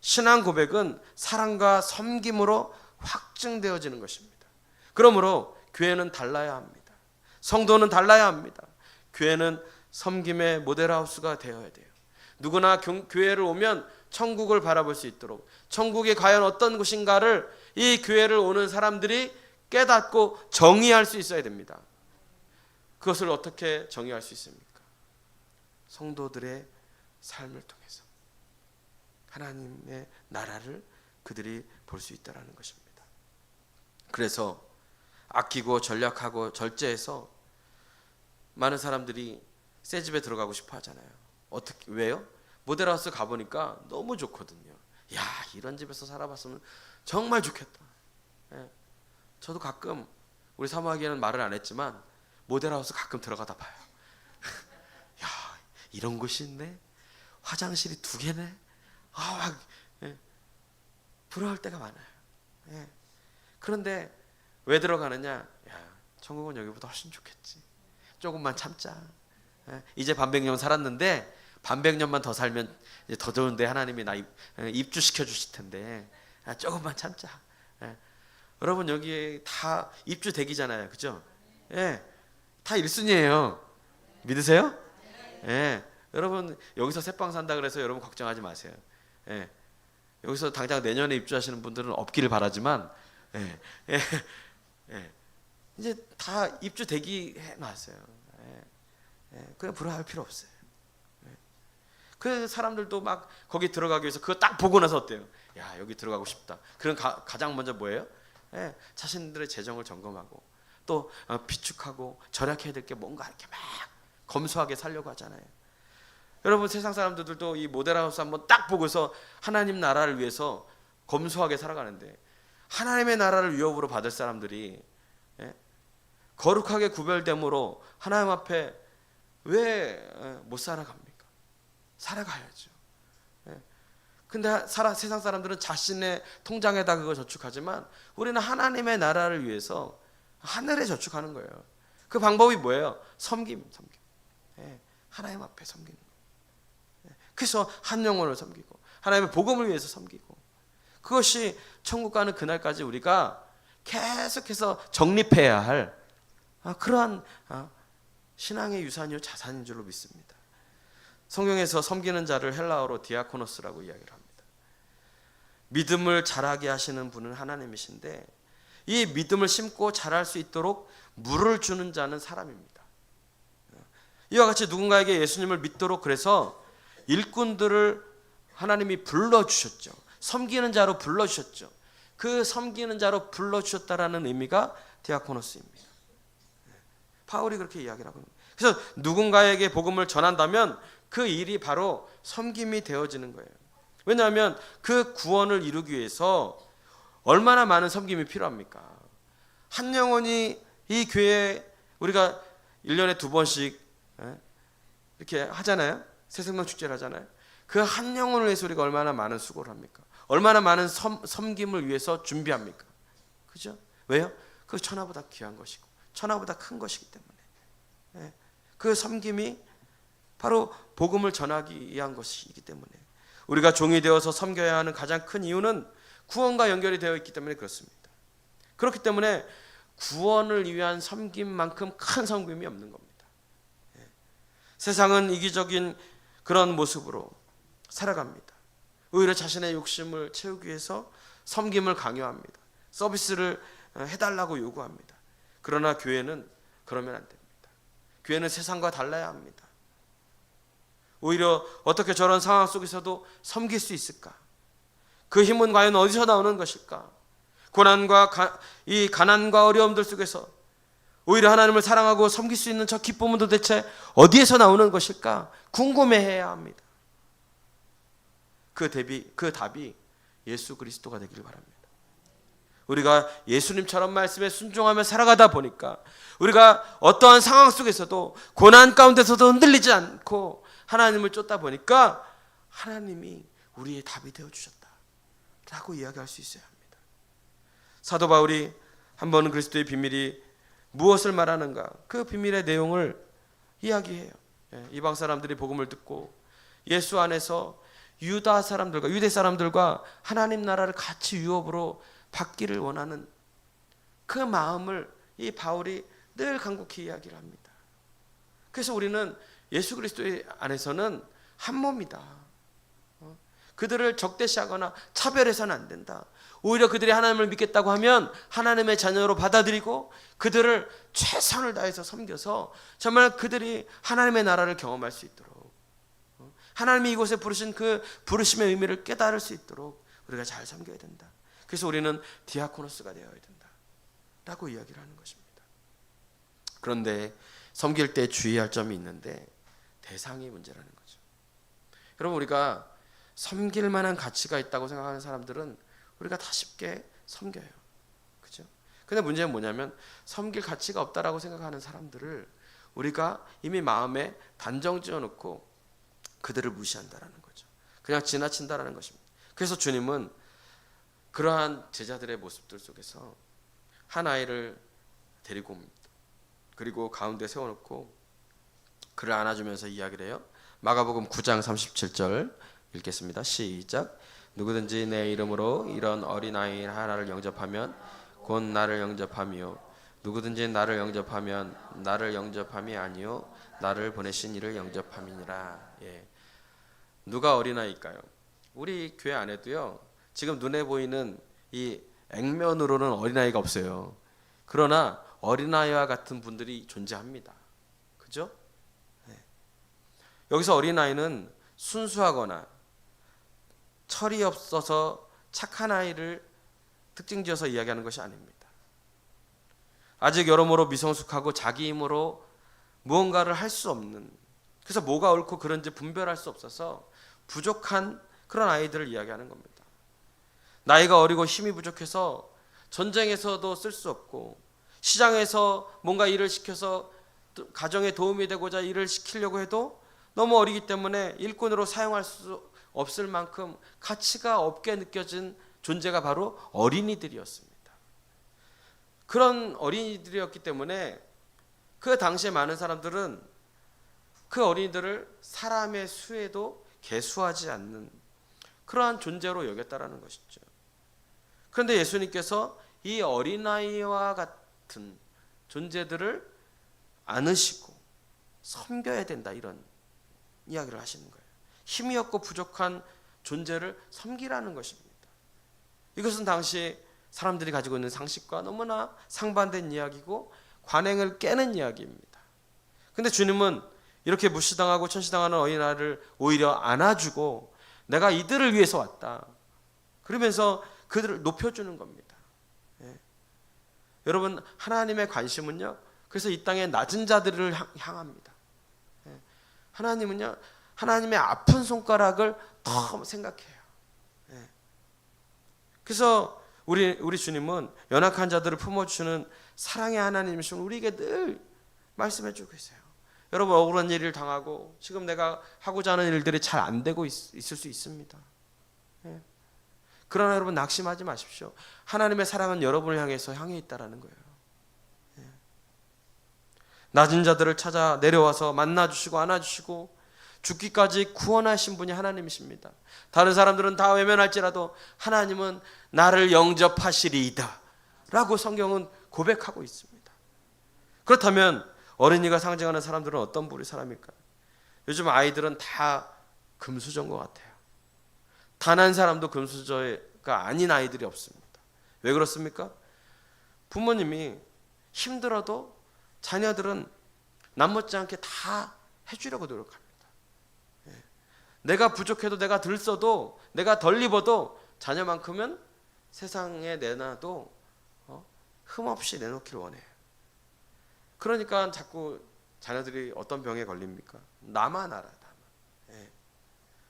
신앙 고백은 사랑과 섬김으로 확증되어지는 것입니다. 그러므로 교회는 달라야 합니다. 성도는 달라야 합니다. 교회는 섬김의 모델하우스가 되어야 돼요. 누구나 교회를 오면 천국을 바라볼 수 있도록, 천국이 과연 어떤 곳인가를 이 교회를 오는 사람들이 깨닫고 정의할 수 있어야 됩니다. 그것을 어떻게 정의할 수 있습니까? 성도들의 삶을 통해서 하나님의 나라를 그들이 볼 수 있다는 것입니다. 그래서 아끼고 전략하고 절제해서 많은 사람들이 새 집에 들어가고 싶어 하잖아요. 왜요? 모델하우스 가보니까 너무 좋거든요. 야, 이런 집에서 살아봤으면 정말 좋겠다. 저도 가끔 우리 사모하기에는 말을 안 했지만 모델하우스 가끔 들어가다 봐요. 야, 이런 곳이 있네. 화장실이 2개네. 부러울 때가 많아요. 그런데 왜 들어가느냐? 야, 천국은 여기보다 훨씬 좋겠지. 조금만 참자. 이제 반백년 살았는데 반백년만 더 살면 이제 더 좋은데 하나님이 나 입주시켜 주실 텐데 조금만 참자. 여러분 여기 다 입주 대기잖아요, 그죠? 다 1순위예요. 믿으세요? 여러분 여기서 새빵 산다 그래서 여러분 걱정하지 마세요. 예. 여기서 당장 내년에 입주하시는 분들은 없기를 바라지만 예. 예. 예. 이제 다 입주 대기해 놨어요. 예. 예. 그냥 불안할 필요 없어요. 예. 그 사람들도 막 거기 들어가기 위해서 그거 딱 보고 나서 어때요? 야, 여기 들어가고 싶다. 그럼 가장 먼저 뭐예요? 예. 자신들의 재정을 점검하고 또 비축하고 절약해야 될 게 뭔가 이렇게 막 검소하게 살려고 하잖아요. 여러분 세상 사람들도 이 모델하우스 한번 딱 보고서 하나님 나라를 위해서 검소하게 살아가는데 하나님의 나라를 위협으로 받을 사람들이 거룩하게 구별됨으로 하나님 앞에 왜 못 살아갑니까? 살아가야죠. 근데 세상 사람들은 자신의 통장에다 그거 저축하지만 우리는 하나님의 나라를 위해서 하늘에 저축하는 거예요. 그 방법이 뭐예요? 섬김. 하나님 앞에 섬기는 거예요. 그래서 한 영혼을 섬기고 하나님의 복음을 위해서 섬기고 그것이 천국 가는 그날까지 우리가 계속해서 정립해야 할 그러한 신앙의 유산이요 자산인 줄로 믿습니다. 성경에서 섬기는 자를 헬라어로 디아코노스라고 이야기를 합니다. 믿음을 자라게 하시는 분은 하나님이신데 이 믿음을 심고 자랄 수 있도록 물을 주는 자는 사람입니다. 이와 같이 누군가에게 예수님을 믿도록 그래서 일꾼들을 하나님이 불러주셨죠. 섬기는 자로 불러주셨죠. 그 섬기는 자로 불러주셨다라는 의미가 디아코노스입니다. 바울이 그렇게 이야기를 하고 있습니다. 그래서 누군가에게 복음을 전한다면 그 일이 바로 섬김이 되어지는 거예요. 왜냐하면 그 구원을 이루기 위해서 얼마나 많은 섬김이 필요합니까? 한 영혼이 이 교회에 우리가 1년에 2번씩 이렇게 하잖아요. 새생명 축제를 하잖아요. 그 한 영혼을 위해서 우리가 얼마나 많은 수고를 합니까? 얼마나 많은 섬김을 위해서 준비합니까? 그죠? 왜요? 그 천하보다 귀한 것이고 천하보다 큰 것이기 때문에 그 섬김이 바로 복음을 전하기 위한 것이기 때문에 우리가 종이 되어서 섬겨야 하는 가장 큰 이유는 구원과 연결이 되어 있기 때문에 그렇습니다. 그렇기 때문에 구원을 위한 섬김만큼 큰 섬김이 없는 겁니다. 세상은 이기적인 그런 모습으로 살아갑니다. 오히려 자신의 욕심을 채우기 위해서 섬김을 강요합니다. 서비스를 해달라고 요구합니다. 그러나 교회는 그러면 안 됩니다. 교회는 세상과 달라야 합니다. 오히려 어떻게 저런 상황 속에서도 섬길 수 있을까? 그 힘은 과연 어디서 나오는 것일까? 고난과 이 가난과 어려움들 속에서 오히려 하나님을 사랑하고 섬길 수 있는 저 기쁨은 도대체 어디에서 나오는 것일까? 궁금해해야 합니다. 그 답이 예수 그리스도가 되기를 바랍니다. 우리가 예수님처럼 말씀에 순종하며 살아가다 보니까 우리가 어떠한 상황 속에서도 고난 가운데서도 흔들리지 않고 하나님을 쫓다 보니까 하나님이 우리의 답이 되어주셨다라고 이야기할 수 있어야 합니다. 사도 바울이 한 번은 그리스도의 비밀이 무엇을 말하는가 그 비밀의 내용을 이야기해요. 이방 사람들이 복음을 듣고 예수 안에서 유대 사람들과 하나님 나라를 같이 유업으로 받기를 원하는 그 마음을 이 바울이 늘 간곡히 이야기를 합니다. 그래서 우리는 예수 그리스도의 안에서는 한 몸이다. 그들을 적대시하거나 차별해서는 안 된다. 오히려 그들이 하나님을 믿겠다고 하면 하나님의 자녀로 받아들이고 그들을 최선을 다해서 섬겨서 정말 그들이 하나님의 나라를 경험할 수 있도록 하나님이 이곳에 부르신 그 부르심의 의미를 깨달을 수 있도록 우리가 잘 섬겨야 된다. 그래서 우리는 디아코노스가 되어야 된다 라고 이야기를 하는 것입니다. 그런데 섬길 때 주의할 점이 있는데 대상이 문제라는 거죠. 여러분 우리가 섬길 만한 가치가 있다고 생각하는 사람들은 우리가 다 쉽게 섬겨요. 그죠? 근데 문제는 뭐냐면 섬길 가치가 없다라고 생각하는 사람들을 우리가 이미 마음에 단정 지어놓고 그들을 무시한다라는 거죠. 그냥 지나친다라는 것입니다. 그래서 주님은 그러한 제자들의 모습들 속에서 한 아이를 데리고 옵니다. 그리고 가운데 세워놓고 그를 안아주면서 이야기를 해요. 마가복음 9장 37절 읽겠습니다. 시작. 누구든지 내 이름으로 이런 어린아이 하나를 영접하면 곧 나를 영접하며 누구든지 나를 영접하면 나를 영접함이 아니요 나를 보내신 이를 영접함이니라. 예. 누가 어린아이일까요? 우리 교회 안에도요. 지금 눈에 보이는 이 액면으로는 어린아이가 없어요. 그러나 어린아이와 같은 분들이 존재합니다. 그죠? 네. 여기서 어린아이는 순수하거나 철이 없어서 착한 아이를 특징지어서 이야기하는 것이 아닙니다. 아직 여러모로 미성숙하고 자기 힘으로 무언가를 할 수 없는, 그래서 뭐가 옳고 그른지 분별할 수 없어서 부족한 그런 아이들을 이야기하는 겁니다. 나이가 어리고 힘이 부족해서 전쟁에서도 쓸 수 없고 시장에서 뭔가 일을 시켜서 가정에 도움이 되고자 일을 시키려고 해도 너무 어리기 때문에 일꾼으로 사용할 수 없을 만큼 가치가 없게 느껴진 존재가 바로 어린이들이었습니다. 그런 어린이들이었기 때문에 그 당시에 많은 사람들은 그 어린이들을 사람의 수에도 계수하지 않는 그러한 존재로 여겼다라는 것이죠. 그런데 예수님께서 이 어린아이와 같은 존재들을 안으시고 섬겨야 된다, 이런 이야기를 하시는 거예요. 힘이 없고 부족한 존재를 섬기라는 것입니다. 이것은 당시 사람들이 가지고 있는 상식과 너무나 상반된 이야기고 관행을 깨는 이야기입니다. 근데 주님은 이렇게 무시당하고 천시당하는 어린아이를 오히려 안아주고 내가 이들을 위해서 왔다, 그러면서 그들을 높여주는 겁니다. 예. 여러분, 하나님의 관심은요, 그래서 이 땅에 낮은 자들을 향합니다. 예. 하나님은요, 하나님의 아픈 손가락을 더 생각해요. 예. 그래서 우리 주님은 연약한 자들을 품어주시는 사랑의 하나님이시면 우리에게 늘 말씀해주고 계세요. 여러분, 억울한 일을 당하고 지금 내가 하고자 하는 일들이 잘 안 되고 있을 수 있습니다. 예. 그러나 여러분, 낙심하지 마십시오. 하나님의 사랑은 여러분을 향해서 향해 있다라는 거예요. 예. 낮은 자들을 찾아 내려와서 만나주시고 안아주시고 죽기까지 구원하신 분이 하나님이십니다. 다른 사람들은 다 외면할지라도 하나님은 나를 영접하시리이다 라고 성경은 고백하고 있습니다. 그렇다면 어린이가 상징하는 사람들은 어떤 부류의 사람일까요? 요즘 아이들은 다 금수저인 것 같아요. 단 한 사람도 금수저가 아닌 아이들이 없습니다. 왜 그렇습니까? 부모님이 힘들어도 자녀들은 남못지 않게 다 해주려고 노력합니다. 내가 부족해도, 내가 덜 써도, 내가 덜 입어도 자녀만큼은 세상에 내놔도 흠없이 내놓기를 원해요. 그러니까 자꾸 자녀들이 어떤 병에 걸립니까? 나만 알아, 나만. 예.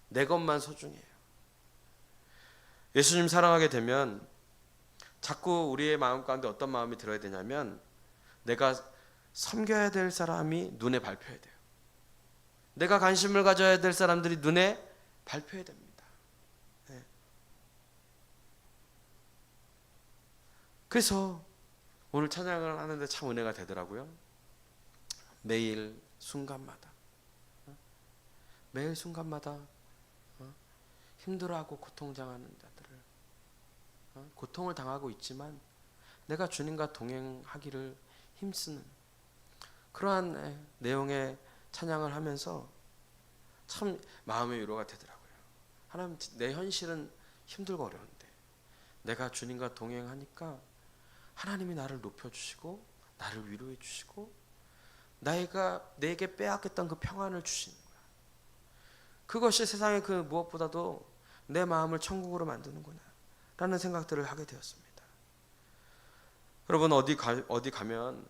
내 것만 소중해요. 예수님 사랑하게 되면 자꾸 우리의 마음 가운데 어떤 마음이 들어야 되냐면, 내가 섬겨야 될 사람이 눈에 밟혀야 돼요. 내가 관심을 가져야 될 사람들이 눈에 밟혀야 됩니다. 네. 그래서 오늘 찬양을 하는데 참 은혜가 되더라고요. 매일 순간마다, 매일 순간마다 힘들어하고 고통당하는 자들을, 고통을 당하고 있지만 내가 주님과 동행하기를 힘쓰는 그러한 내용의 찬양을 하면서 참 마음의 위로가 되더라고요. 하나님, 내 현실은 힘들고 어려운데 내가 주님과 동행하니까 하나님이 나를 높여주시고 나를 위로해 주시고 내게 빼앗겼던 그 평안을 주시는 거야. 그것이 세상의 그 무엇보다도 내 마음을 천국으로 만드는구나 라는 생각들을 하게 되었습니다. 여러분, 어디 가면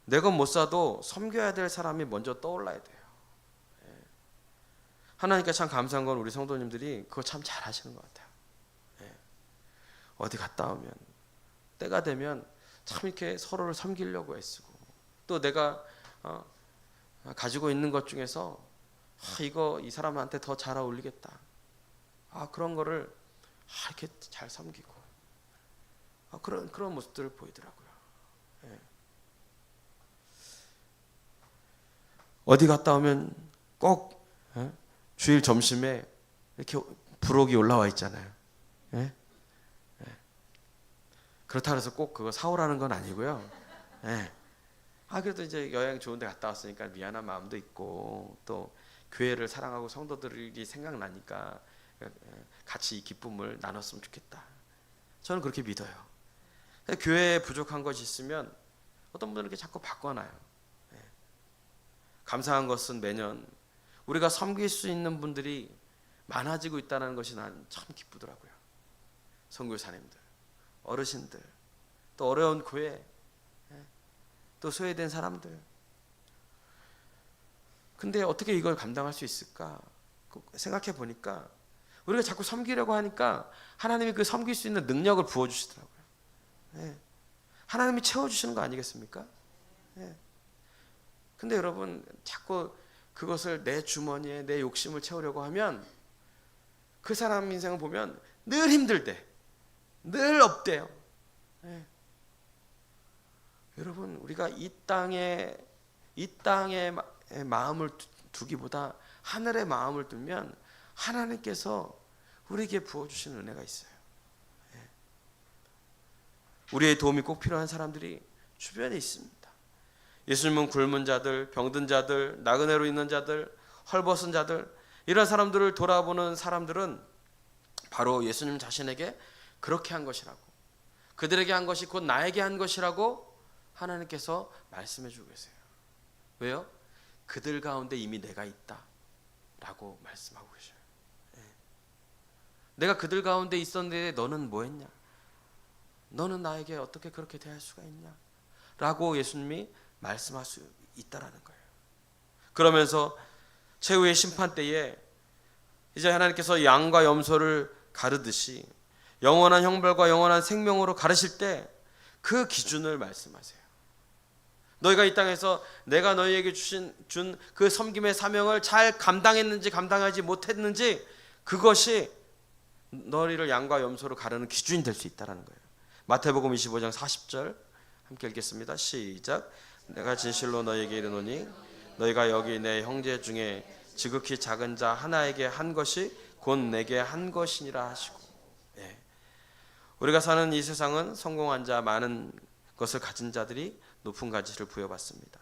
내 것 못 사도 섬겨야 될 사람이 먼저 떠올라야 돼요. 하나님께 참 감사한 건 우리 성도님들이 그거 참 잘하시는 것 같아요. 어디 갔다 오면 때가 되면 참 이렇게 서로를 섬기려고 애쓰고, 또 내가 가지고 있는 것 중에서 이거 이 사람한테 더 잘 어울리겠다, 그런 거를 이렇게 잘 섬기고, 그런 모습들을 보이더라고요. 어디 갔다 오면 꼭 주일 점심에 이렇게 부록이 올라와 있잖아요. 그렇다고 해서 꼭 그거 사오라는 건 아니고요. 예. 그래도 이제 여행 좋은 데 갔다 왔으니까 미안한 마음도 있고 또 교회를 사랑하고 성도들이 생각나니까 같이 이 기쁨을 나눴으면 좋겠다. 저는 그렇게 믿어요. 교회에 부족한 것이 있으면 어떤 분들은 이렇게 자꾸 바꿔놔요. 감사한 것은 매년 우리가 섬길 수 있는 분들이 많아지고 있다는 것이 난 참 기쁘더라고요. 선교사님들, 어르신들, 또 어려운 교회, 또 소외된 사람들. 근데 어떻게 이걸 감당할 수 있을까 생각해 보니까 우리가 자꾸 섬기려고 하니까 하나님이 그 섬길 수 있는 능력을 부어주시더라고요. 하나님이 채워주시는 거 아니겠습니까? 근데 여러분 자꾸 그것을 내 주머니에 내 욕심을 채우려고 하면 그 사람 인생을 보면 늘 힘들대, 늘 없대요. 여러분 우리가 이 땅에 마음을 두기보다 하늘의 마음을 두면 하나님께서 우리에게 부어주시는 은혜가 있어요. 우리의 도움이 꼭 필요한 사람들이 주변에 있습니다. 예수님은 굶은 자들, 병든 자들, 나그네로 있는 자들, 헐벗은 자들, 이런 사람들을 돌아보는 사람들은 바로 예수님 자신에게 그렇게 한 것이라고, 그들에게 한 것이 곧 나에게 한 것이라고 하나님께서 말씀해 주고 계세요. 왜요? 그들 가운데 이미 내가 있다 라고 말씀하고 계셔요. 내가 그들 가운데 있었는데 너는 뭐 했냐? 너는 나에게 어떻게 그렇게 대할 수가 있냐? 라고 예수님이 말씀할 수 있다라는 거예요. 그러면서 최후의 심판 때에 이제 하나님께서 양과 염소를 가르듯이 영원한 형벌과 영원한 생명으로 가르실 때 그 기준을 말씀하세요. 너희가 이 땅에서 내가 너희에게 준 그 섬김의 사명을 잘 감당했는지 감당하지 못했는지 그것이 너희를 양과 염소로 가르는 기준이 될 수 있다는 거예요. 마태복음 25장 40절 함께 읽겠습니다. 시작. 내가 진실로 너희에게 이르노니 너희가 여기 내 형제 중에 지극히 작은 자 하나에게 한 것이 곧 내게 한 것이니라 하시고. 우리가 사는 이 세상은 성공한 자, 많은 것을 가진 자들이 높은 가치를 부여받습니다.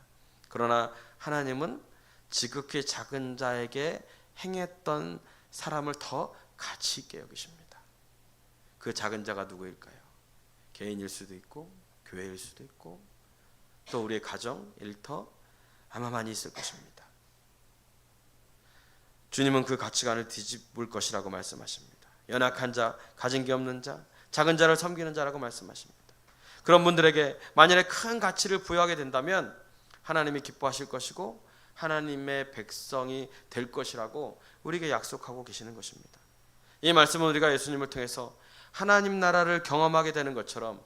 그러나 하나님은 지극히 작은 자에게 행했던 사람을 더 가치 있게 여기십니다. 그 작은 자가 누구일까요? 개인일 수도 있고 교회일 수도 있고 또 우리의 가정, 일터 아마 많이 있을 것입니다. 주님은 그 가치관을 뒤집을 것이라고 말씀하십니다. 연약한 자, 가진 게 없는 자, 작은 자를 섬기는 자라고 말씀하십니다. 그런 분들에게 만약에 큰 가치를 부여하게 된다면 하나님이 기뻐하실 것이고 하나님의 백성이 될 것이라고 우리에게 약속하고 계시는 것입니다. 이 말씀은 우리가 예수님을 통해서 하나님 나라를 경험하게 되는 것처럼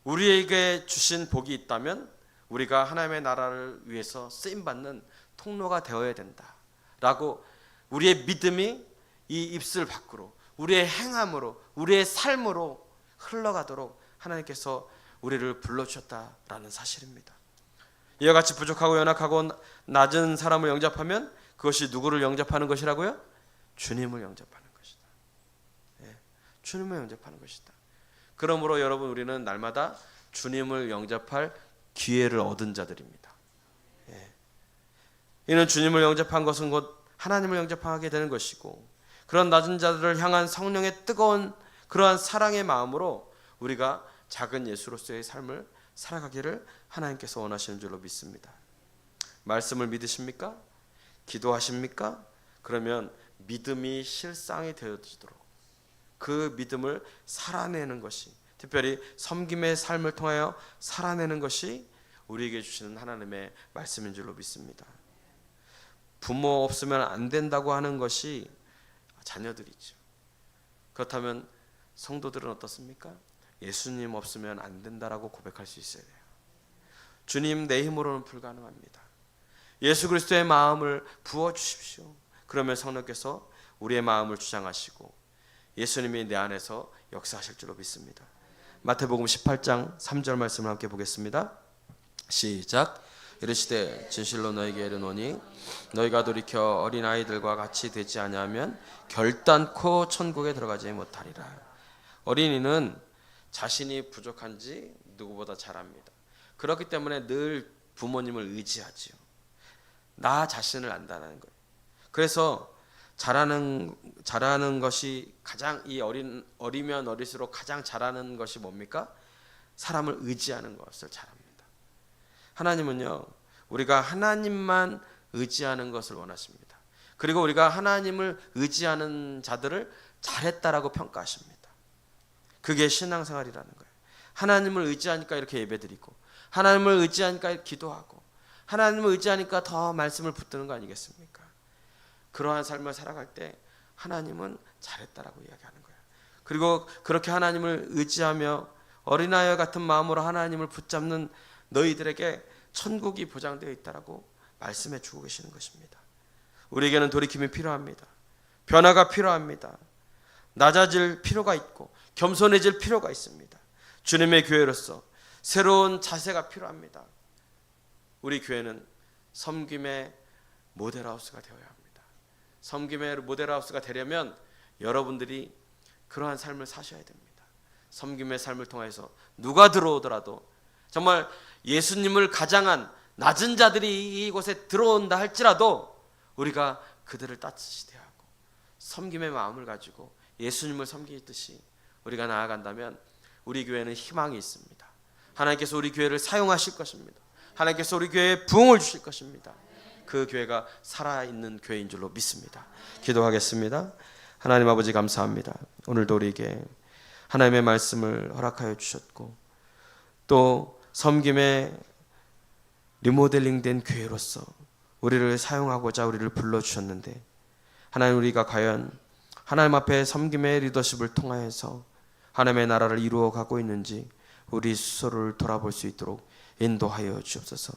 우리에게 주신 복이 있다면 우리가 하나님의 나라를 위해서 쓰임받는 통로가 되어야 된다라고 우리의 믿음이 이 입술 밖으로 우리의 행함으로 우리의 삶으로 흘러가도록 하나님께서 우리를 불러주셨다라는 사실입니다. 이와 같이 부족하고 연약하고 낮은 사람을 영접하면 그것이 누구를 영접하는 것이라고요? 주님을 영접하는 것이다. 주님을 영접하는 것이다. 그러므로 여러분 우리는 날마다 주님을 영접할 기회를 얻은 자들입니다. 이는 주님을 영접한 것은 곧 하나님을 영접하게 되는 것이고 그런 낮은 자들을 향한 성령의 뜨거운 그러한 사랑의 마음으로 우리가 작은 예수로서의 삶을 살아가기를 하나님께서 원하시는 줄로 믿습니다. 말씀을 믿으십니까? 기도하십니까? 그러면 믿음이 실상이 되어지도록 그 믿음을 살아내는 것이, 특별히 섬김의 삶을 통하여 살아내는 것이 우리에게 주시는 하나님의 말씀인 줄로 믿습니다. 부모 없으면 안 된다고 하는 것이 자녀들이죠. 그렇다면 성도들은 어떻습니까? 예수님 없으면 안 된다라고 고백할 수 있어야 돼요. 주님, 내 힘으로는 불가능합니다. 예수 그리스도의 마음을 부어주십시오. 그러면 성령께서 우리의 마음을 주장하시고 예수님이 내 안에서 역사하실 줄로 믿습니다. 마태복음 18장 3절 말씀을 함께 보겠습니다. 시작. 이르시되 진실로 너희에게 이르노니 너희가 돌이켜 어린아이들과 같이 되지 아니하면 결단코 천국에 들어가지 못하리라. 어린이는 자신이 부족한지 누구보다 잘 압니다. 그렇기 때문에 늘 부모님을 의지하지요. 나 자신을 안다는 거예요. 그래서 잘하는 것이 가장 어리면 어릴수록 가장 잘하는 것이 뭡니까? 사람을 의지하는 것을 잘합니다. 하나님은요, 우리가 하나님만 의지하는 것을 원하십니다. 그리고 우리가 하나님을 의지하는 자들을 잘했다라고 평가하십니다. 그게 신앙생활이라는 거예요. 하나님을 의지하니까 이렇게 예배드리고, 하나님을 의지하니까 기도하고, 하나님을 의지하니까 더 말씀을 붙드는 거 아니겠습니까? 그러한 삶을 살아갈 때 하나님은 잘했다라고 이야기하는 거예요. 그리고 그렇게 하나님을 의지하며 어린아이와 같은 마음으로 하나님을 붙잡는 너희들에게 천국이 보장되어 있다라고 말씀해 주고 계시는 것입니다. 우리에게는 돌이킴이 필요합니다. 변화가 필요합니다. 낮아질 필요가 있고 겸손해질 필요가 있습니다. 주님의 교회로서 새로운 자세가 필요합니다. 우리 교회는 섬김의 모델하우스가 되어야 합니다. 섬김의 모델하우스가 되려면 여러분들이 그러한 삶을 사셔야 됩니다. 섬김의 삶을 통해서 누가 들어오더라도 정말 예수님을 가장한 낮은 자들이 이곳에 들어온다 할지라도 우리가 그들을 따뜻이 대하고 섬김의 마음을 가지고 예수님을 섬기듯이 우리가 나아간다면 우리 교회는 희망이 있습니다. 하나님께서 우리 교회를 사용하실 것입니다. 하나님께서 우리 교회에 부흥을 주실 것입니다. 그 교회가 살아있는 교회인 줄로 믿습니다. 기도하겠습니다. 하나님 아버지 감사합니다. 오늘도 우리에게 하나님의 말씀을 허락하여 주셨고 또 섬김의 리모델링된 교회로서 우리를 사용하고자 우리를 불러주셨는데 하나님 우리가 과연 하나님 앞에 섬김의 리더십을 통하여서 하나님의 나라를 이루어가고 있는지 우리 스스로를 돌아볼 수 있도록 인도하여 주옵소서.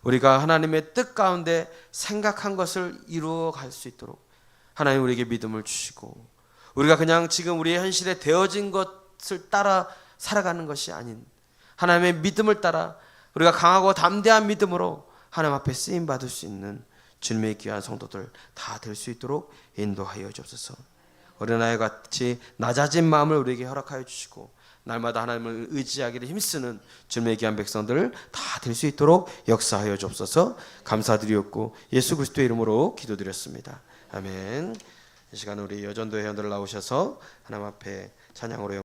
우리가 하나님의 뜻 가운데 생각한 것을 이루어갈 수 있도록 하나님 우리에게 믿음을 주시고 우리가 그냥 지금 우리의 현실에 되어진 것을 따라 살아가는 것이 아닌 하나님의 믿음을 따라 우리가 강하고 담대한 믿음으로 하나님 앞에 쓰임받을 수 있는 주님의 귀한 성도들 다 될 수 있도록 인도하여 주옵소서. 어린아이 같이 낮아진 마음을 우리에게 허락하여 주시고 날마다 하나님을 의지하기를 힘쓰는 주님의 귀한 백성들 다 될 수 있도록 역사하여 주옵소서. 감사드리옵고 예수 그리스도의 이름으로 기도드렸습니다. 아멘. 이 시간 우리 여전도 회원들 나오셔서 하나님 앞에 찬양으로